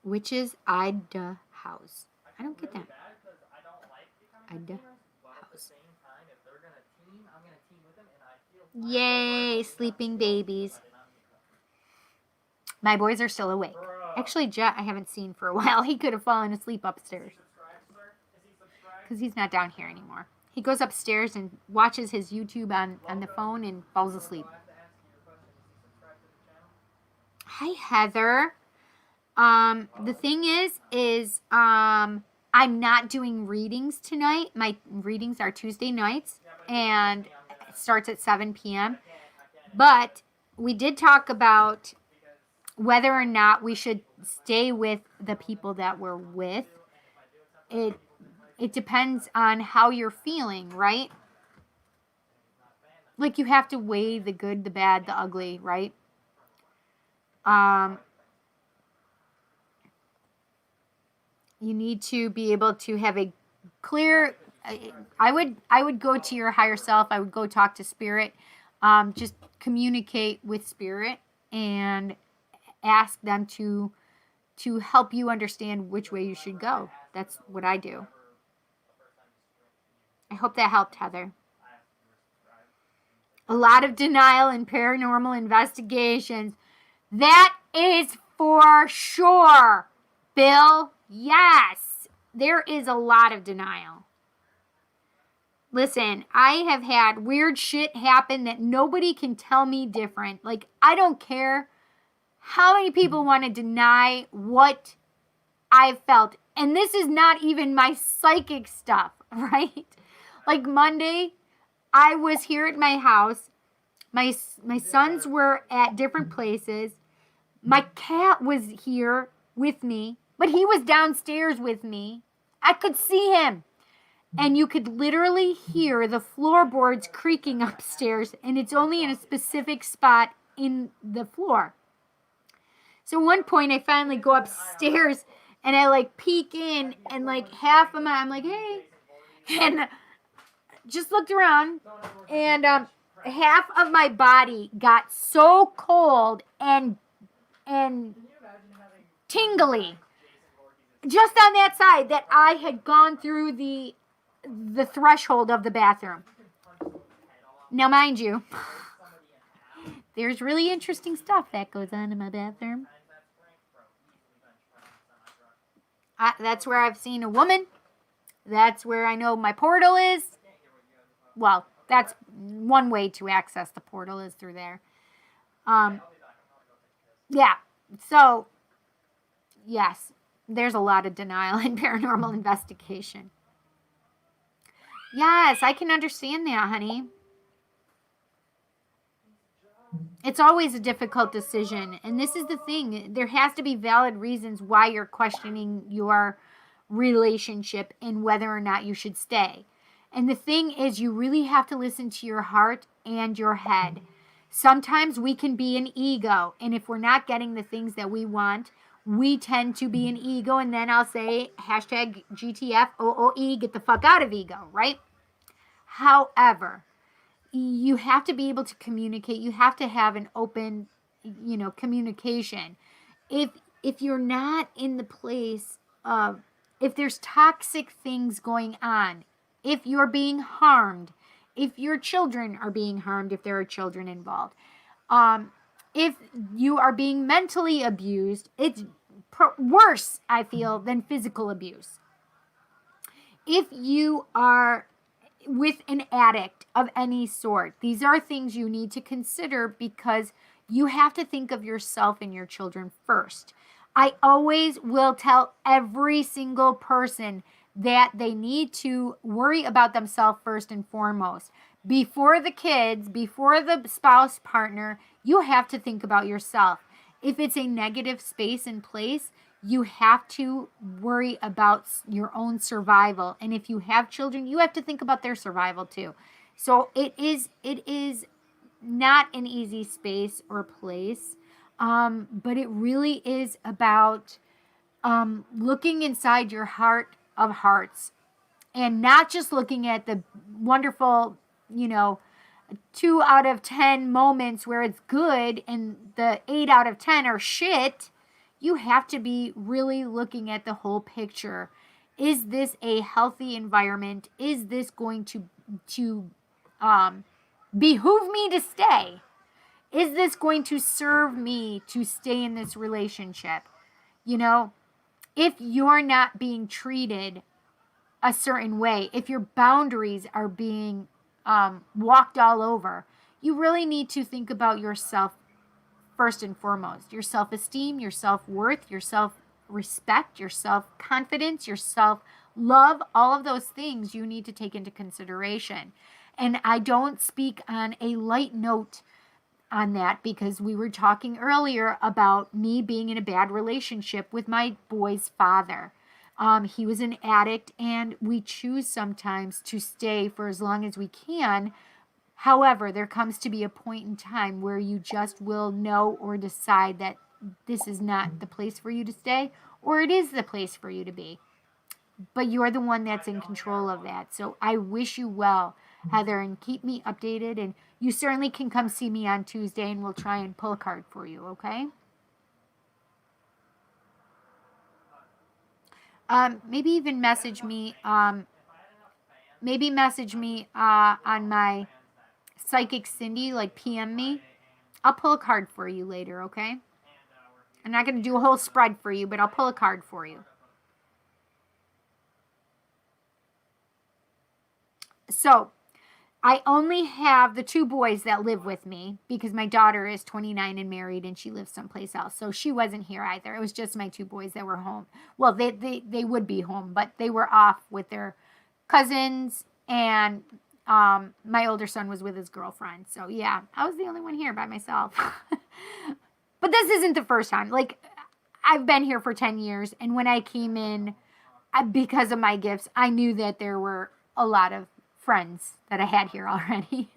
Witches Ida House. I don't get that. I don't like becoming Ida but at the House. same time, if they're gonna team, I'm gonna team with them, and I feel Yay, sleeping babies. My boys are still awake. Actually, Jet I haven't seen for a while. He could have fallen asleep upstairs because he's not down here anymore. He goes upstairs and watches his YouTube on the phone and falls asleep. Hi, Heather. The thing is I'm not doing readings tonight. My readings are Tuesday nights and it starts at 7 p.m. But we did talk about whether or not we should stay with the people that we're with. It depends on how you're feeling, right? Like you have to weigh the good, the bad, the ugly, right? You need to be able to have a clear. I would go to your higher self. I would go talk to spirit. Just communicate with spirit and ask them to help you understand which way you should go. That's what I do. I hope that helped, Heather. A lot of denial in paranormal investigations. That is for sure, Bill. Yes, there is a lot of denial. Listen, I have had weird shit happen that nobody can tell me different. Like, I don't care how many people want to deny what I've felt. And this is not even my psychic stuff, right? Like Monday, I was here at my house. My sons were at different places. My cat was here with me, but he was downstairs with me. I could see him. And you could literally hear the floorboards creaking upstairs, and it's only in a specific spot in the floor. So at one point, I finally go upstairs, and I like peek in, and like half of I'm like, hey, and just looked around, and half of my body got so cold and tingly just on that side that I had gone through the threshold of the bathroom. Now, mind you, there's really interesting stuff that goes on in my bathroom. That's where I've seen a woman. That's where I know my portal is. Well, that's one way to access the portal is through there. Yeah. So, yes, there's a lot of denial in paranormal investigation. Yes, I can understand that, honey. It's always a difficult decision. And this is the thing. There has to be valid reasons why you're questioning your relationship and whether or not you should stay. And the thing is, you really have to listen to your heart and your head. Sometimes we can be an ego. And if we're not getting the things that we want, we tend to be an ego. And then I'll say, hashtag GTF, OOE, get the fuck out of ego, right? However, you have to be able to communicate. You have to have an open, communication. If you're not in the place of, if there's toxic things going on, if you're being harmed, if your children are being harmed, if there are children involved, if you are being mentally abused, it's worse, I feel, than physical abuse. If you are with an addict of any sort, these are things you need to consider because you have to think of yourself and your children first. I always will tell every single person that they need to worry about themselves first and foremost. Before the kids, before the spouse partner, you have to think about yourself. If it's a negative space in place, you have to worry about your own survival. And if you have children, you have to think about their survival too. So it is not an easy space or place, but it really is about looking inside your heart of hearts and not just looking at the wonderful, 2 out of 10 moments where it's good and the 8 out of 10 are shit. You have to be really looking at the whole picture. Is this a healthy environment? Is this going to behoove me to stay? Is this going to serve me to stay in this relationship? If you're not being treated a certain way, if your boundaries are being walked all over, you really need to think about yourself first and foremost. Your self-esteem, your self-worth, your self-respect, your self-confidence, your self-love, all of those things you need to take into consideration. And I don't speak on a light note on that because we were talking earlier about me being in a bad relationship with my boy's father. He was an addict, and we choose sometimes to stay for as long as we can. However, there comes to be a point in time where you just will know or decide that this is not the place for you to stay, or it is the place for you to be. But you're the one that's in control of that. So I wish you well, Heather, and keep me updated. And you certainly can come see me on Tuesday, and we'll try and pull a card for you, okay? Maybe even message me. Maybe message me on my Psychic Cindy, like PM me. I'll pull a card for you later, okay? I'm not going to do a whole spread for you, but I'll pull a card for you. So, I only have the 2 boys that live with me because my daughter is 29 and married and she lives someplace else. So she wasn't here either. It was just my 2 boys that were home. Well, they would be home, but they were off with their cousins, and my older son was with his girlfriend. So yeah, I was the only one here by myself. But this isn't the first time. Like, I've been here for 10 years, and when I came in, because of my gifts, I knew that there were a lot of friends that I had here already.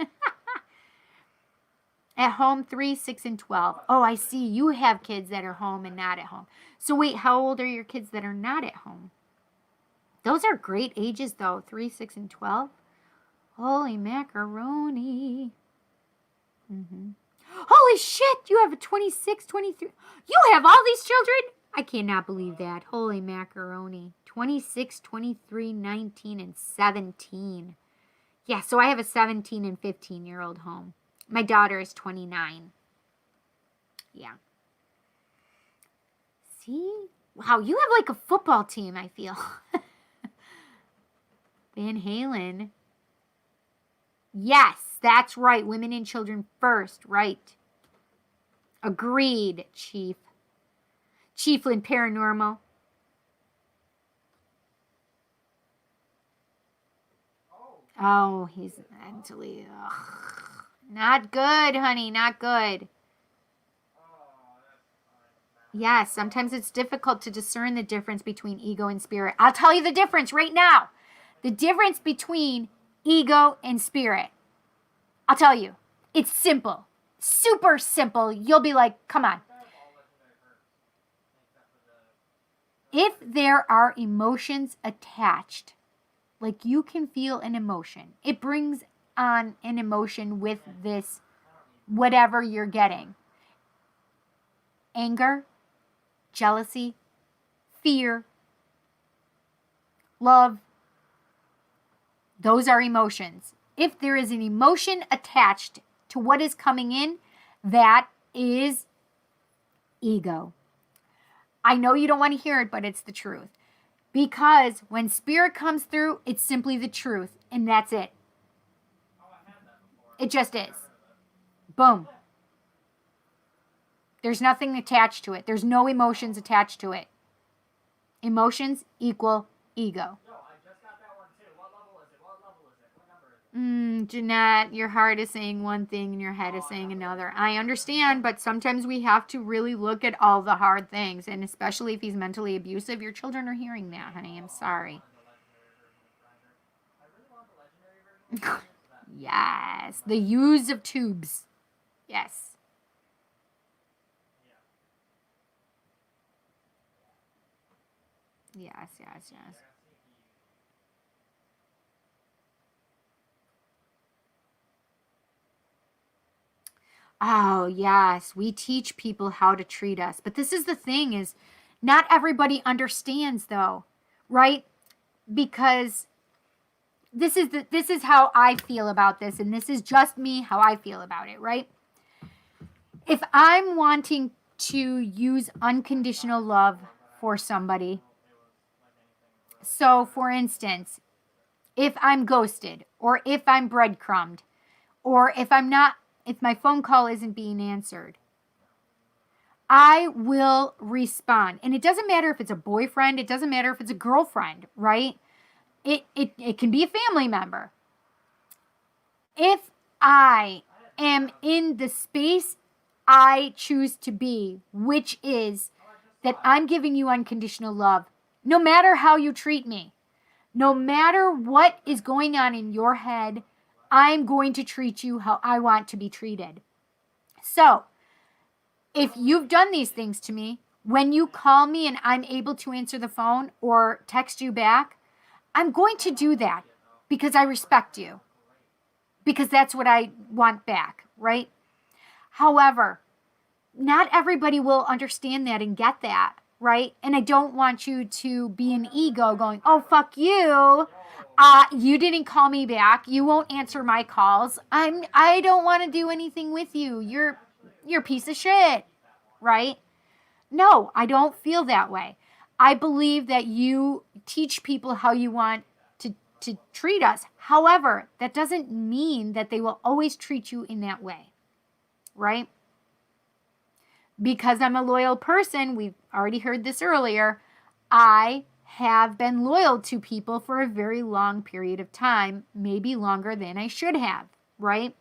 At home, 3, 6, and 12. Oh, I see. You have kids that are home and not at home. So wait, how old are your kids that are not at home? Those are great ages, though. 3, 6, and 12. Holy macaroni. Holy shit, you have a 26, 23. You have all these children? I cannot believe that. Holy macaroni. 26, 23, 19, and 17. Yeah, so I have a 17 and 15-year-old home. My daughter is 29. Yeah. See? Wow, you have like a football team, I feel. Van Halen. Yes, that's right. Women and children first. Right. Agreed, Chief. Chieflin Paranormal. Oh, he's mentally... Ugh. Not good, honey. Not good. Yes, sometimes it's difficult to discern the difference between ego and spirit. I'll tell you the difference right now. The difference between ego and spirit. I'll tell you. It's simple. Super simple. You'll be like, come on. If there are emotions attached, Like you can feel an emotion. It brings on an emotion with this, whatever you're getting. Anger, jealousy, fear, love. Those are emotions. If there is an emotion attached to what is coming in, that is ego. I know you don't want to hear it, but it's the truth. Because when spirit comes through, it's simply the truth, and that's it. It just is. Boom. There's nothing attached to it. There's no emotions attached to it. Emotions equal ego. Yo, I just got that one too. What level is it? What level is it? What number is it? Jeanette, your heart is saying one thing and your head is saying another. I understand, but sometimes we have to really look at all the hard things, and especially if he's mentally abusive. Your children are hearing that, honey. I'm sorry. I really want the legendary version. Yes, the use of tubes. Yes. Yes, yes, yes. Oh, yes. We teach people how to treat us. But this is the thing is not everybody understands though, right? Because this is how I feel about this, and this is just me how I feel about it, right? If I'm wanting to use unconditional love for somebody, so for instance, if I'm ghosted, or if I'm breadcrumbed, or if my phone call isn't being answered, I will respond. And it doesn't matter if it's a boyfriend, it doesn't matter if it's a girlfriend, right? It can be a family member. If I am in the space I choose to be, which is that I'm giving you unconditional love, no matter how you treat me, no matter what is going on in your head, I'm going to treat you how I want to be treated. So, if you've done these things to me, when you call me and I'm able to answer the phone or text you back, I'm going to do that because I respect you. Because that's what I want back, right? However, not everybody will understand that and get that, right? And I don't want you to be an ego going, oh, fuck you. You didn't call me back. You won't answer my calls. I don't want to do anything with you. You're a piece of shit, right? No, I don't feel that way. I believe that you teach people how you want to treat us. However, that doesn't mean that they will always treat you in that way, right? Because I'm a loyal person, we've already heard this earlier, I have been loyal to people for a very long period of time, maybe longer than I should have, right?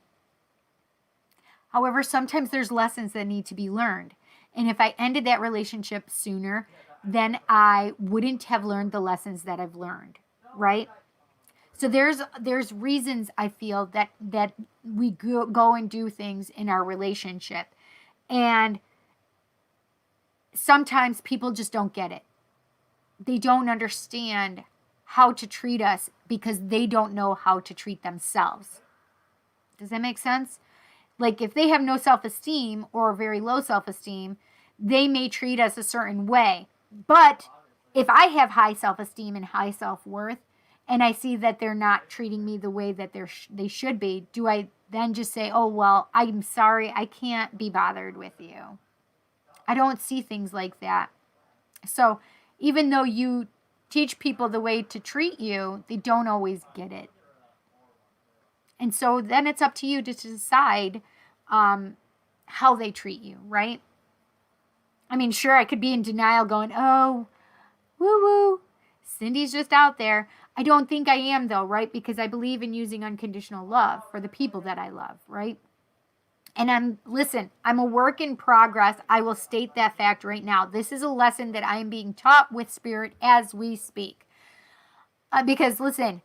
However, sometimes there's lessons that need to be learned. And if I ended that relationship sooner, then I wouldn't have learned the lessons that I've learned, right? So there's reasons I feel that we go and do things in our relationship. And sometimes people just don't get it. They don't understand how to treat us because they don't know how to treat themselves. Does that make sense? Like if they have no self-esteem or very low self-esteem, they may treat us a certain way. But if I have high self-esteem and high self-worth, and I see that they're not treating me the way that they should be, do I then just say, oh, well, I'm sorry, I can't be bothered with you? I don't see things like that. So even though you teach people the way to treat you, they don't always get it. And so then it's up to you to decide how they treat you, right? I mean, sure, I could be in denial going, oh, woo-woo, Cindy's just out there. I don't think I am, though, right? Because I believe in using unconditional love for the people that I love, right? And I'm a work in progress. I will state that fact right now. This is a lesson that I am being taught with Spirit as we speak. Because listen,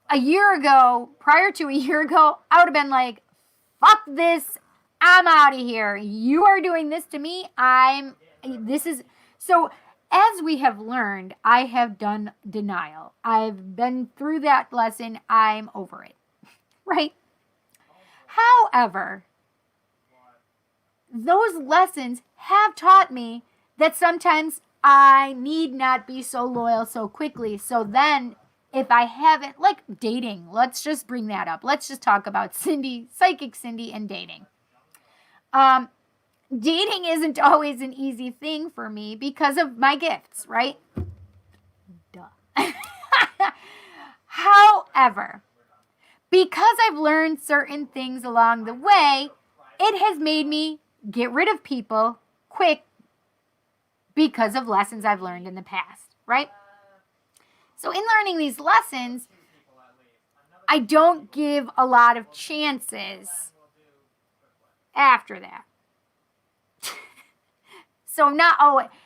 prior to a year ago, I would have been like, fuck this. I'm out of here. You are doing this to me. So as we have learned, I have done denial. I've been through that lesson. I'm over it, right? However, those lessons have taught me that sometimes I need not be so loyal so quickly. So then, if I haven't, like dating, let's just bring that up. Let's just talk about Cindy, psychic Cindy, and dating. Dating isn't always an easy thing for me because of my gifts, right? Duh. However, because I've learned certain things along the way, it has made me get rid of people quick because of lessons I've learned in the past, right? So in learning these lessons, I don't give a lot of chances after that. So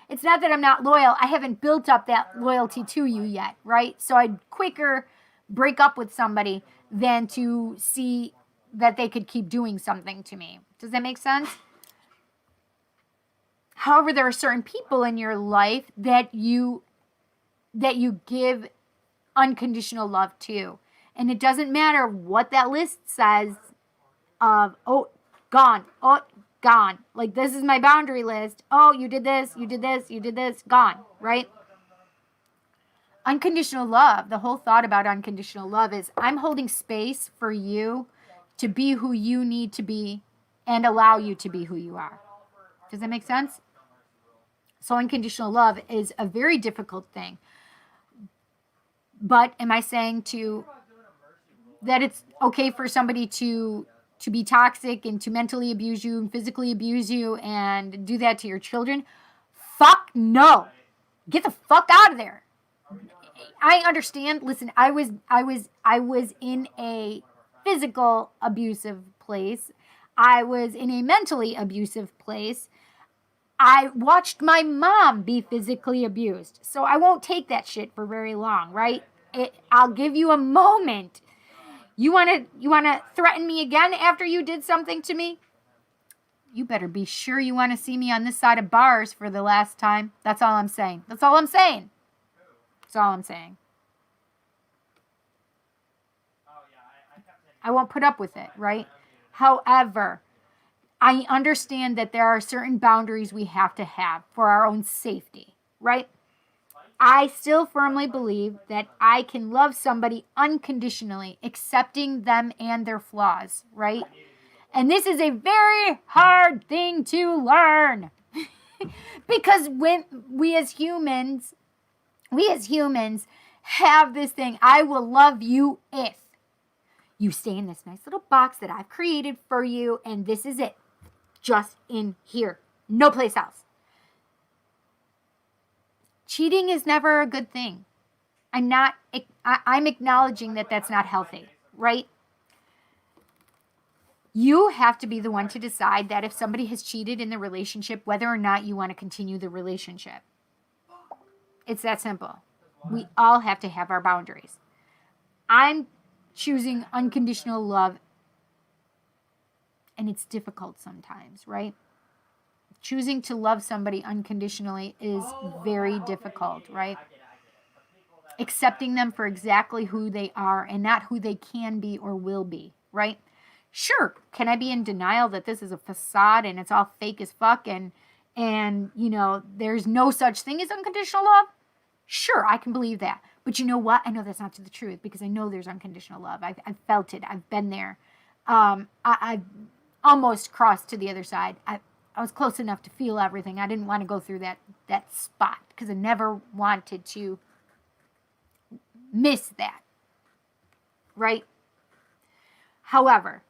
it's not that I'm not loyal. I haven't built up that loyalty to you yet, right? So I'd quicker break up with somebody than to see that they could keep doing something to me. Does that make sense? However, there are certain people in your life that you give unconditional love to. And it doesn't matter what that list says of, oh, gone, oh, gone. Like, this is my boundary list. Oh, you did this, you did this, you did this, gone, right? Unconditional love, the whole thought about unconditional love is I'm holding space for you to be who you need to be and allow you to be who you are. Does that make sense? So unconditional love is a very difficult thing. But am I saying that it's okay for somebody to be toxic and to mentally abuse you and physically abuse you and do that to your children? Fuck no. Get the fuck out of there. I understand. Listen, I was in a physical abusive place. I was in a mentally abusive place. I watched my mom be physically abused. So I won't take that shit for very long, right? I'll give you a moment. You want to threaten me again after you did something to me? You better be sure you want to see me on this side of bars for the last time. That's all I'm saying. That's all I'm saying. That's all I'm saying. I won't put up with it, right? However, I understand that there are certain boundaries we have to have for our own safety, right? I still firmly believe that I can love somebody unconditionally, accepting them and their flaws, right? And this is a very hard thing to learn. Because when we as humans have this thing, I will love you if you stay in this nice little box that I've created for you, and this is it. Just in here. No place else. Cheating is never a good thing. I'm acknowledging that that's not healthy, right? You have to be the one to decide that if somebody has cheated in the relationship, whether or not you want to continue the relationship. It's that simple. We all have to have our boundaries. I'm choosing unconditional love, and it's difficult sometimes, right? Choosing to love somebody unconditionally is very difficult, right? Accepting them for exactly who they are and not who they can be or will be, right? Sure, can I be in denial that this is a facade and it's all fake as fuck and there's no such thing as unconditional love? Sure, I can believe that. But you know what? I know that's not the truth because I know there's unconditional love. I've felt it. I've been there. I've almost crossed to the other side. I was close enough to feel everything. I didn't want to go through that spot because I never wanted to miss that, right? However,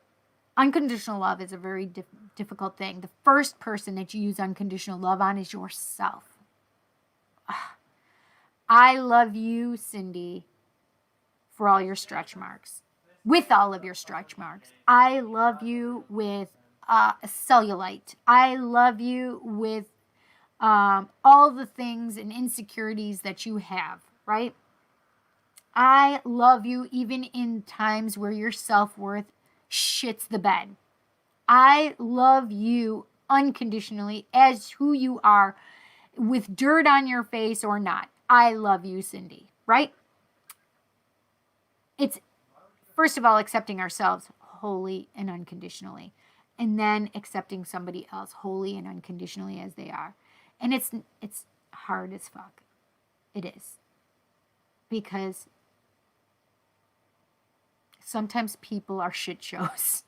unconditional love is a very difficult thing. The first person that you use unconditional love on is yourself. I love you, Cindy, for all your stretch marks. With all of your stretch marks. I love you with cellulite. I love you with all the things and insecurities that you have, right? I love you even in times where your self-worth shits the bed. I love you unconditionally as who you are. with dirt on your face or not. I love you, Cindy, right? It's, first of all, accepting ourselves wholly and unconditionally, and then accepting somebody else wholly and unconditionally as they are. And it's hard as fuck. It is. Because sometimes people are shit shows.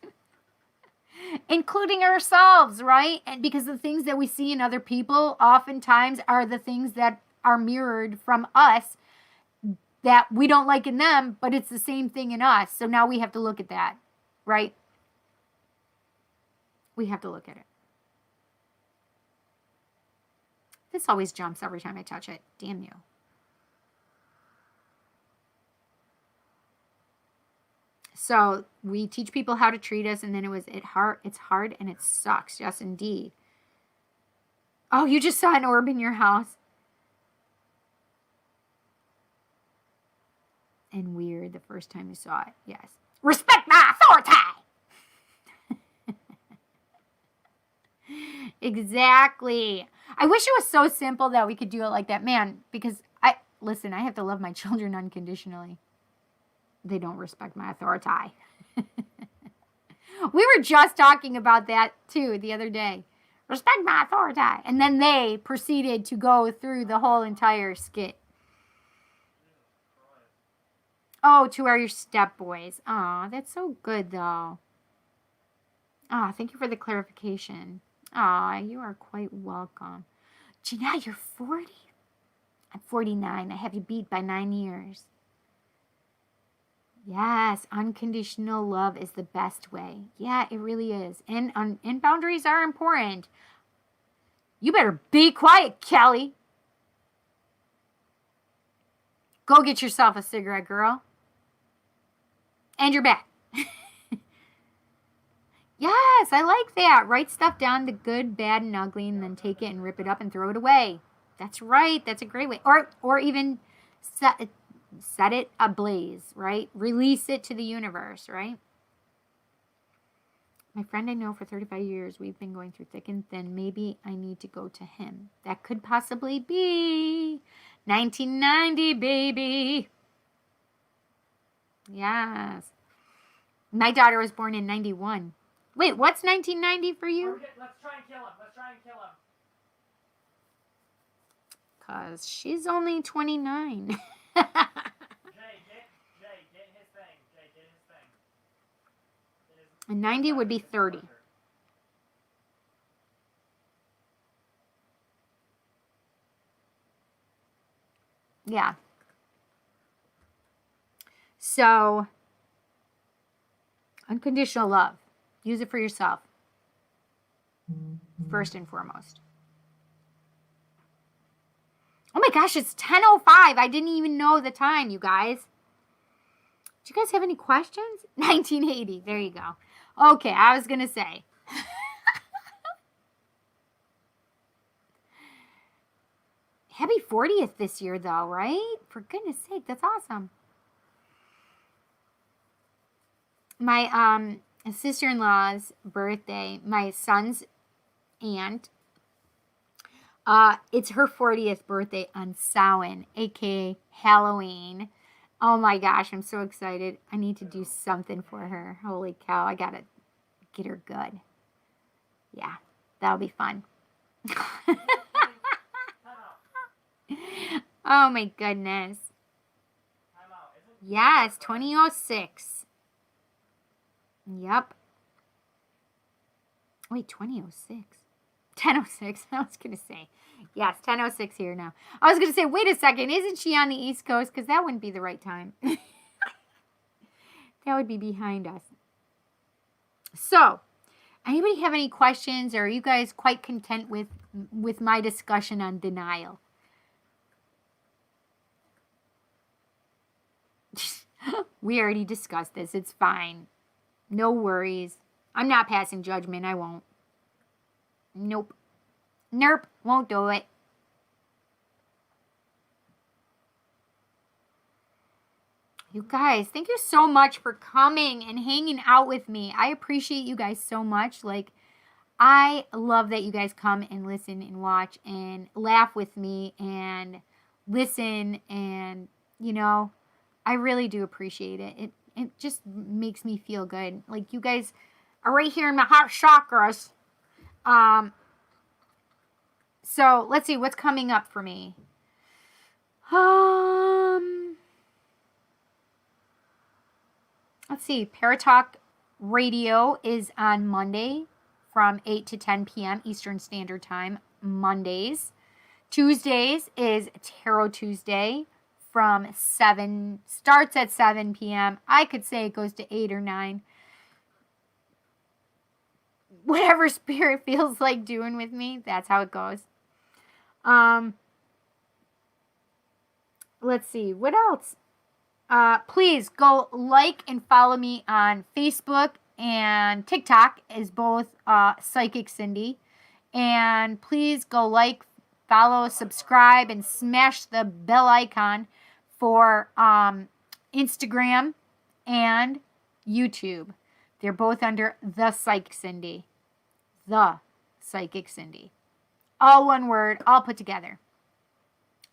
Including ourselves, right? And because the things that we see in other people oftentimes are the things that are mirrored from us that we don't like in them, but it's the same thing in us. So now we have to look at that, right? We have to look at it. This always jumps every time I touch it. Damn you. So we teach people how to treat us, and then it's hard and it sucks. Yes, indeed. Oh, you just saw an orb in your house. And weird the first time you saw it. Yes. Respect my authority. Exactly. I wish it was so simple that we could do it like that. Man, because I have to love my children unconditionally. They don't respect my authority. We were just talking about that too the other day. Respect my authority. And then they proceeded to go through the whole entire skit. Oh, to our stepboys. Aw, that's so good though. Ah, thank you for the clarification. Ah, you are quite welcome. Gina, you're 40? I'm 49. I have you beat by 9 years. Yes, unconditional love is the best way. Yeah, it really is. And boundaries are important. You better be quiet, Kelly. Go get yourself a cigarette, girl. And you're back. Yes, I like that. Write stuff down, the good, bad, and ugly, and then take it and rip it up and throw it away. That's right. That's a great way. Or even set it ablaze, right? Release it to the universe, right? My friend I know for 35 years, we've been going through thick and thin. Maybe I need to go to him. That could possibly be 1990, baby. Yes. My daughter was born in 91. Wait, what's 1990 for you? Let's try and kill him. Let's try and kill him. Because she's only 29. Jay, get his thing. Jay, get his thing. And 90 would be 30. Yeah. So, unconditional love. Use it for yourself. First and foremost. Oh my gosh, it's 10:05. I didn't even know the time, you guys. Do you guys have any questions? 1980. There you go. Okay, I was going to say. Happy 40th this year, though, right? For goodness sake, that's awesome. My sister-in-law's birthday, my son's aunt, it's her 40th birthday on Samhain, aka Halloween. Oh my gosh, I'm so excited. I need to do something for her. Holy cow, I gotta get her good. Yeah, that'll be fun. Oh my goodness. Yes, 2006. Yep. Wait, 2006. 10:06. I was going to say. Yes, 10:06 here now. I was going to say, wait a second. Isn't she on the East Coast? Because that wouldn't be the right time. That would be behind us. So, anybody have any questions? Or are you guys quite content with my discussion on denial? We already discussed this. It's fine. No worries. I'm not passing judgment. I won't. Nope. Nerp. Won't do it. You guys, thank you so much for coming and hanging out with me. I appreciate you guys so much. Like, I love that you guys come and listen and watch and laugh with me and listen, and you know, I really do appreciate it. It just makes me feel good. Like, you guys are right here in my heart chakras. So let's see what's coming up for me. Let's see. Paratalk Radio is on Monday from 8 to 10 p.m. Eastern Standard Time. Mondays. Tuesdays is Tarot Tuesday from 7, starts at 7 p.m. I could say it goes to 8 or 9. Whatever spirit feels like doing with me, that's how it goes. Let's see, what else? Please go like and follow me on Facebook and TikTok is both Psychic Cindy. And please go like, follow, subscribe, and smash the bell icon for Instagram and YouTube. They're both under The Psychic Cindy. The Psychic Cindy. All one word, all put together.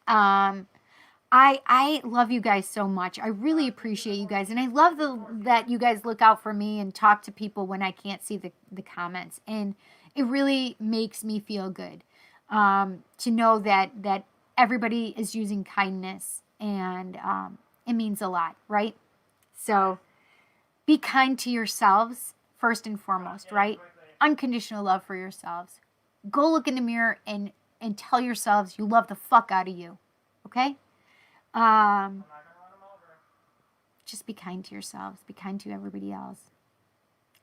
I love you guys so much. I really appreciate you guys. And I love that you guys look out for me and talk to people when I can't see the comments. And it really makes me feel good to know that everybody is using kindness. And it means a lot, right? So be kind to yourselves first and foremost, right? Unconditional love for yourselves. Go look in the mirror and tell yourselves you love the fuck out of you. Okay? Just be kind to yourselves. Be kind to everybody else.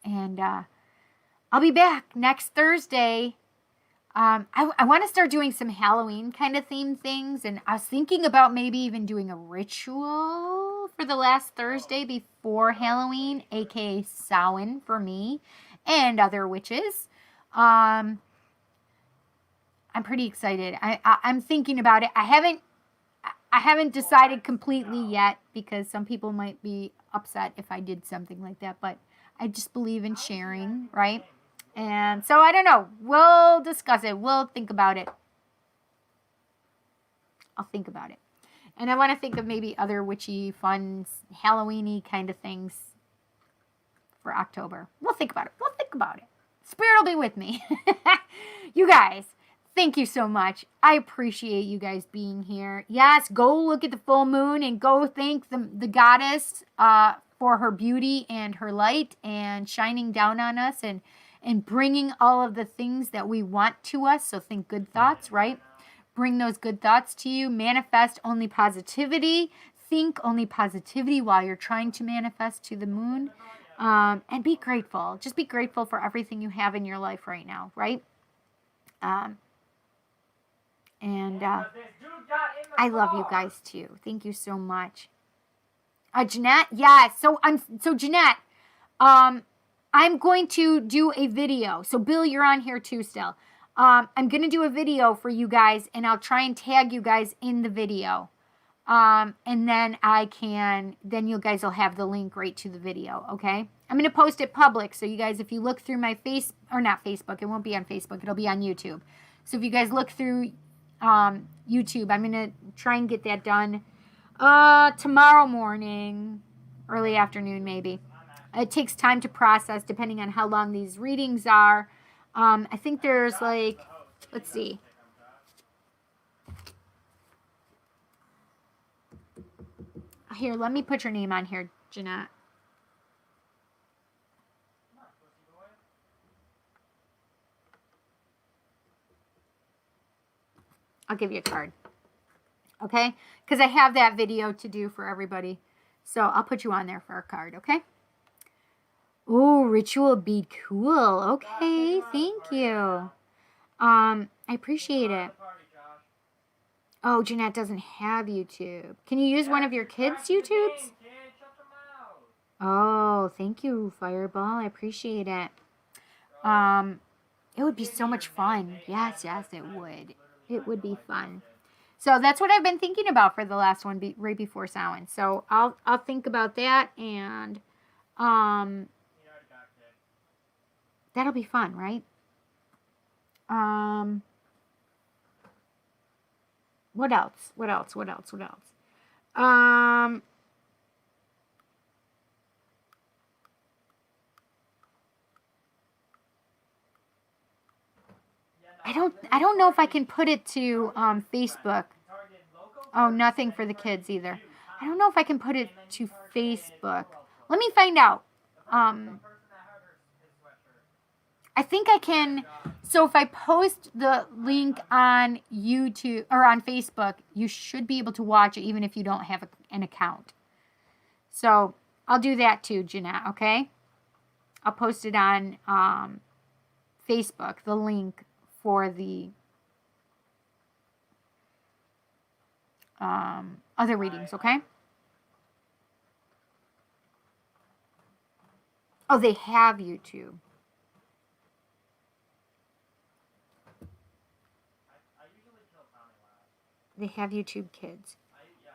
And I'll be back next Thursday. I want to start doing some Halloween kind of themed things. And I was thinking about maybe even doing a ritual for the last Thursday before Halloween, aka Samhain for me and other witches. I'm pretty excited. I'm thinking about it. I haven't decided completely yet because some people might be upset if I did something like that, but I just believe in sharing, right? And so I don't know. We'll discuss it. We'll think about it. I'll think about it. And I want to think of maybe other witchy, fun, Halloween-y kind of things for October. We'll think about it. We'll think about it. Spirit will be with me. You guys, thank you so much. I appreciate you guys being here. Yes, go look at the full moon and go thank the goddess for her beauty and her light and shining down on us and bringing all of the things that we want to us. So think good thoughts, right? Bring those good thoughts to you. Manifest only positivity. Think only positivity while you're trying to manifest to the moon. And be grateful. Just be grateful for everything you have in your life right now, right? I love you guys too. Thank you so much. Jeanette, yeah. So Jeanette, I'm going to do a video. So Bill, you're on here too still. I'm going to do a video for you guys and I'll try and tag you guys in the video. And then then you guys will have the link right to the video. Okay. I'm going to post it public. So you guys, if you look through my not Facebook, it won't be on Facebook. It'll be on YouTube. So if you guys look through, YouTube, I'm going to try and get that done, tomorrow morning, early afternoon, maybe. It takes time to process depending on how long these readings are. I think there's like, let's see. Here, let me put your name on here, Jeanette. I'll give you a card. Okay? Because I have that video to do for everybody. So I'll put you on there for a card, okay? Oh, ritual bead. Cool. Okay, thank you. I appreciate it. Oh, Jeanette doesn't have YouTube. Can you use one of your kids' YouTubes? Oh, thank you, Fireball. I appreciate it. It would be so much fun. Yes, it would. It would be fun. So that's what I've been thinking about for the last one, right before Samhain. So I'll think about that, and that'll be fun, right? What else? What else? What else? What else? I don't know if I can put it to Facebook. Oh, nothing for the kids either. I don't know if I can put it to Facebook. Let me find out. I think I can. So if I post the link on YouTube or on Facebook, you should be able to watch it even if you don't have an account. So I'll do that too, Jeanette, okay? I'll post it on Facebook, the link for the other readings, okay? Oh, they have YouTube. They have YouTube Kids.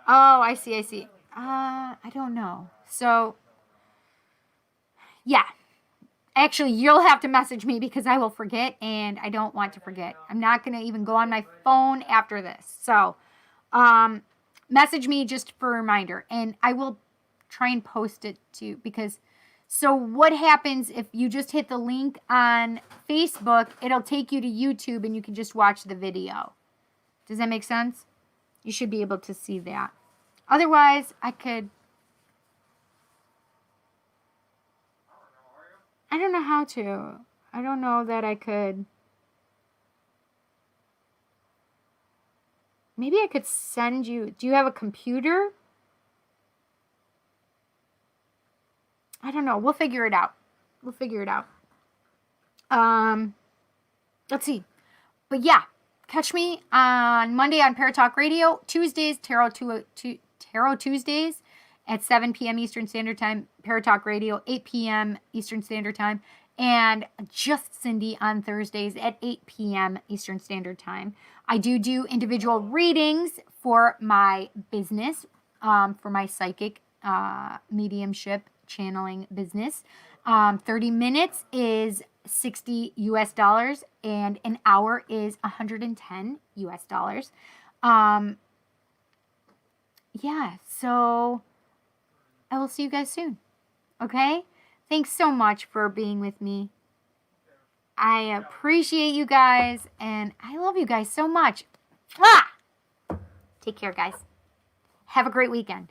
Oh, I see, I see. I don't know. So, yeah. Actually, you'll have to message me because I will forget, and I don't want to forget. I'm not going to even go on my phone after this. So, message me just for a reminder, and I will try and post it too, because so what happens if you just hit the link on Facebook, it'll take you to YouTube and you can just watch the video. Does that make sense? You should be able to see that. Otherwise, I don't know how to. I don't know that I could. Maybe I could send you. Do you have a computer? I don't know. We'll figure it out. We'll figure it out. Let's see. But yeah, catch me on Monday on Paratalk Radio. Tuesdays, Tarot Tuesdays at 7 p.m. Eastern Standard Time. Paratalk Radio, 8 p.m. Eastern Standard Time. And Just Cindy on Thursdays at 8 p.m. Eastern Standard Time. I do individual readings for my business, for my psychic mediumship channeling business. 30 minutes is $60 US, and an hour is $110 US. Yeah, so I will see you guys soon. Okay? Thanks so much for being with me. I appreciate you guys, and I love you guys so much. Take care, guys. Have a great weekend.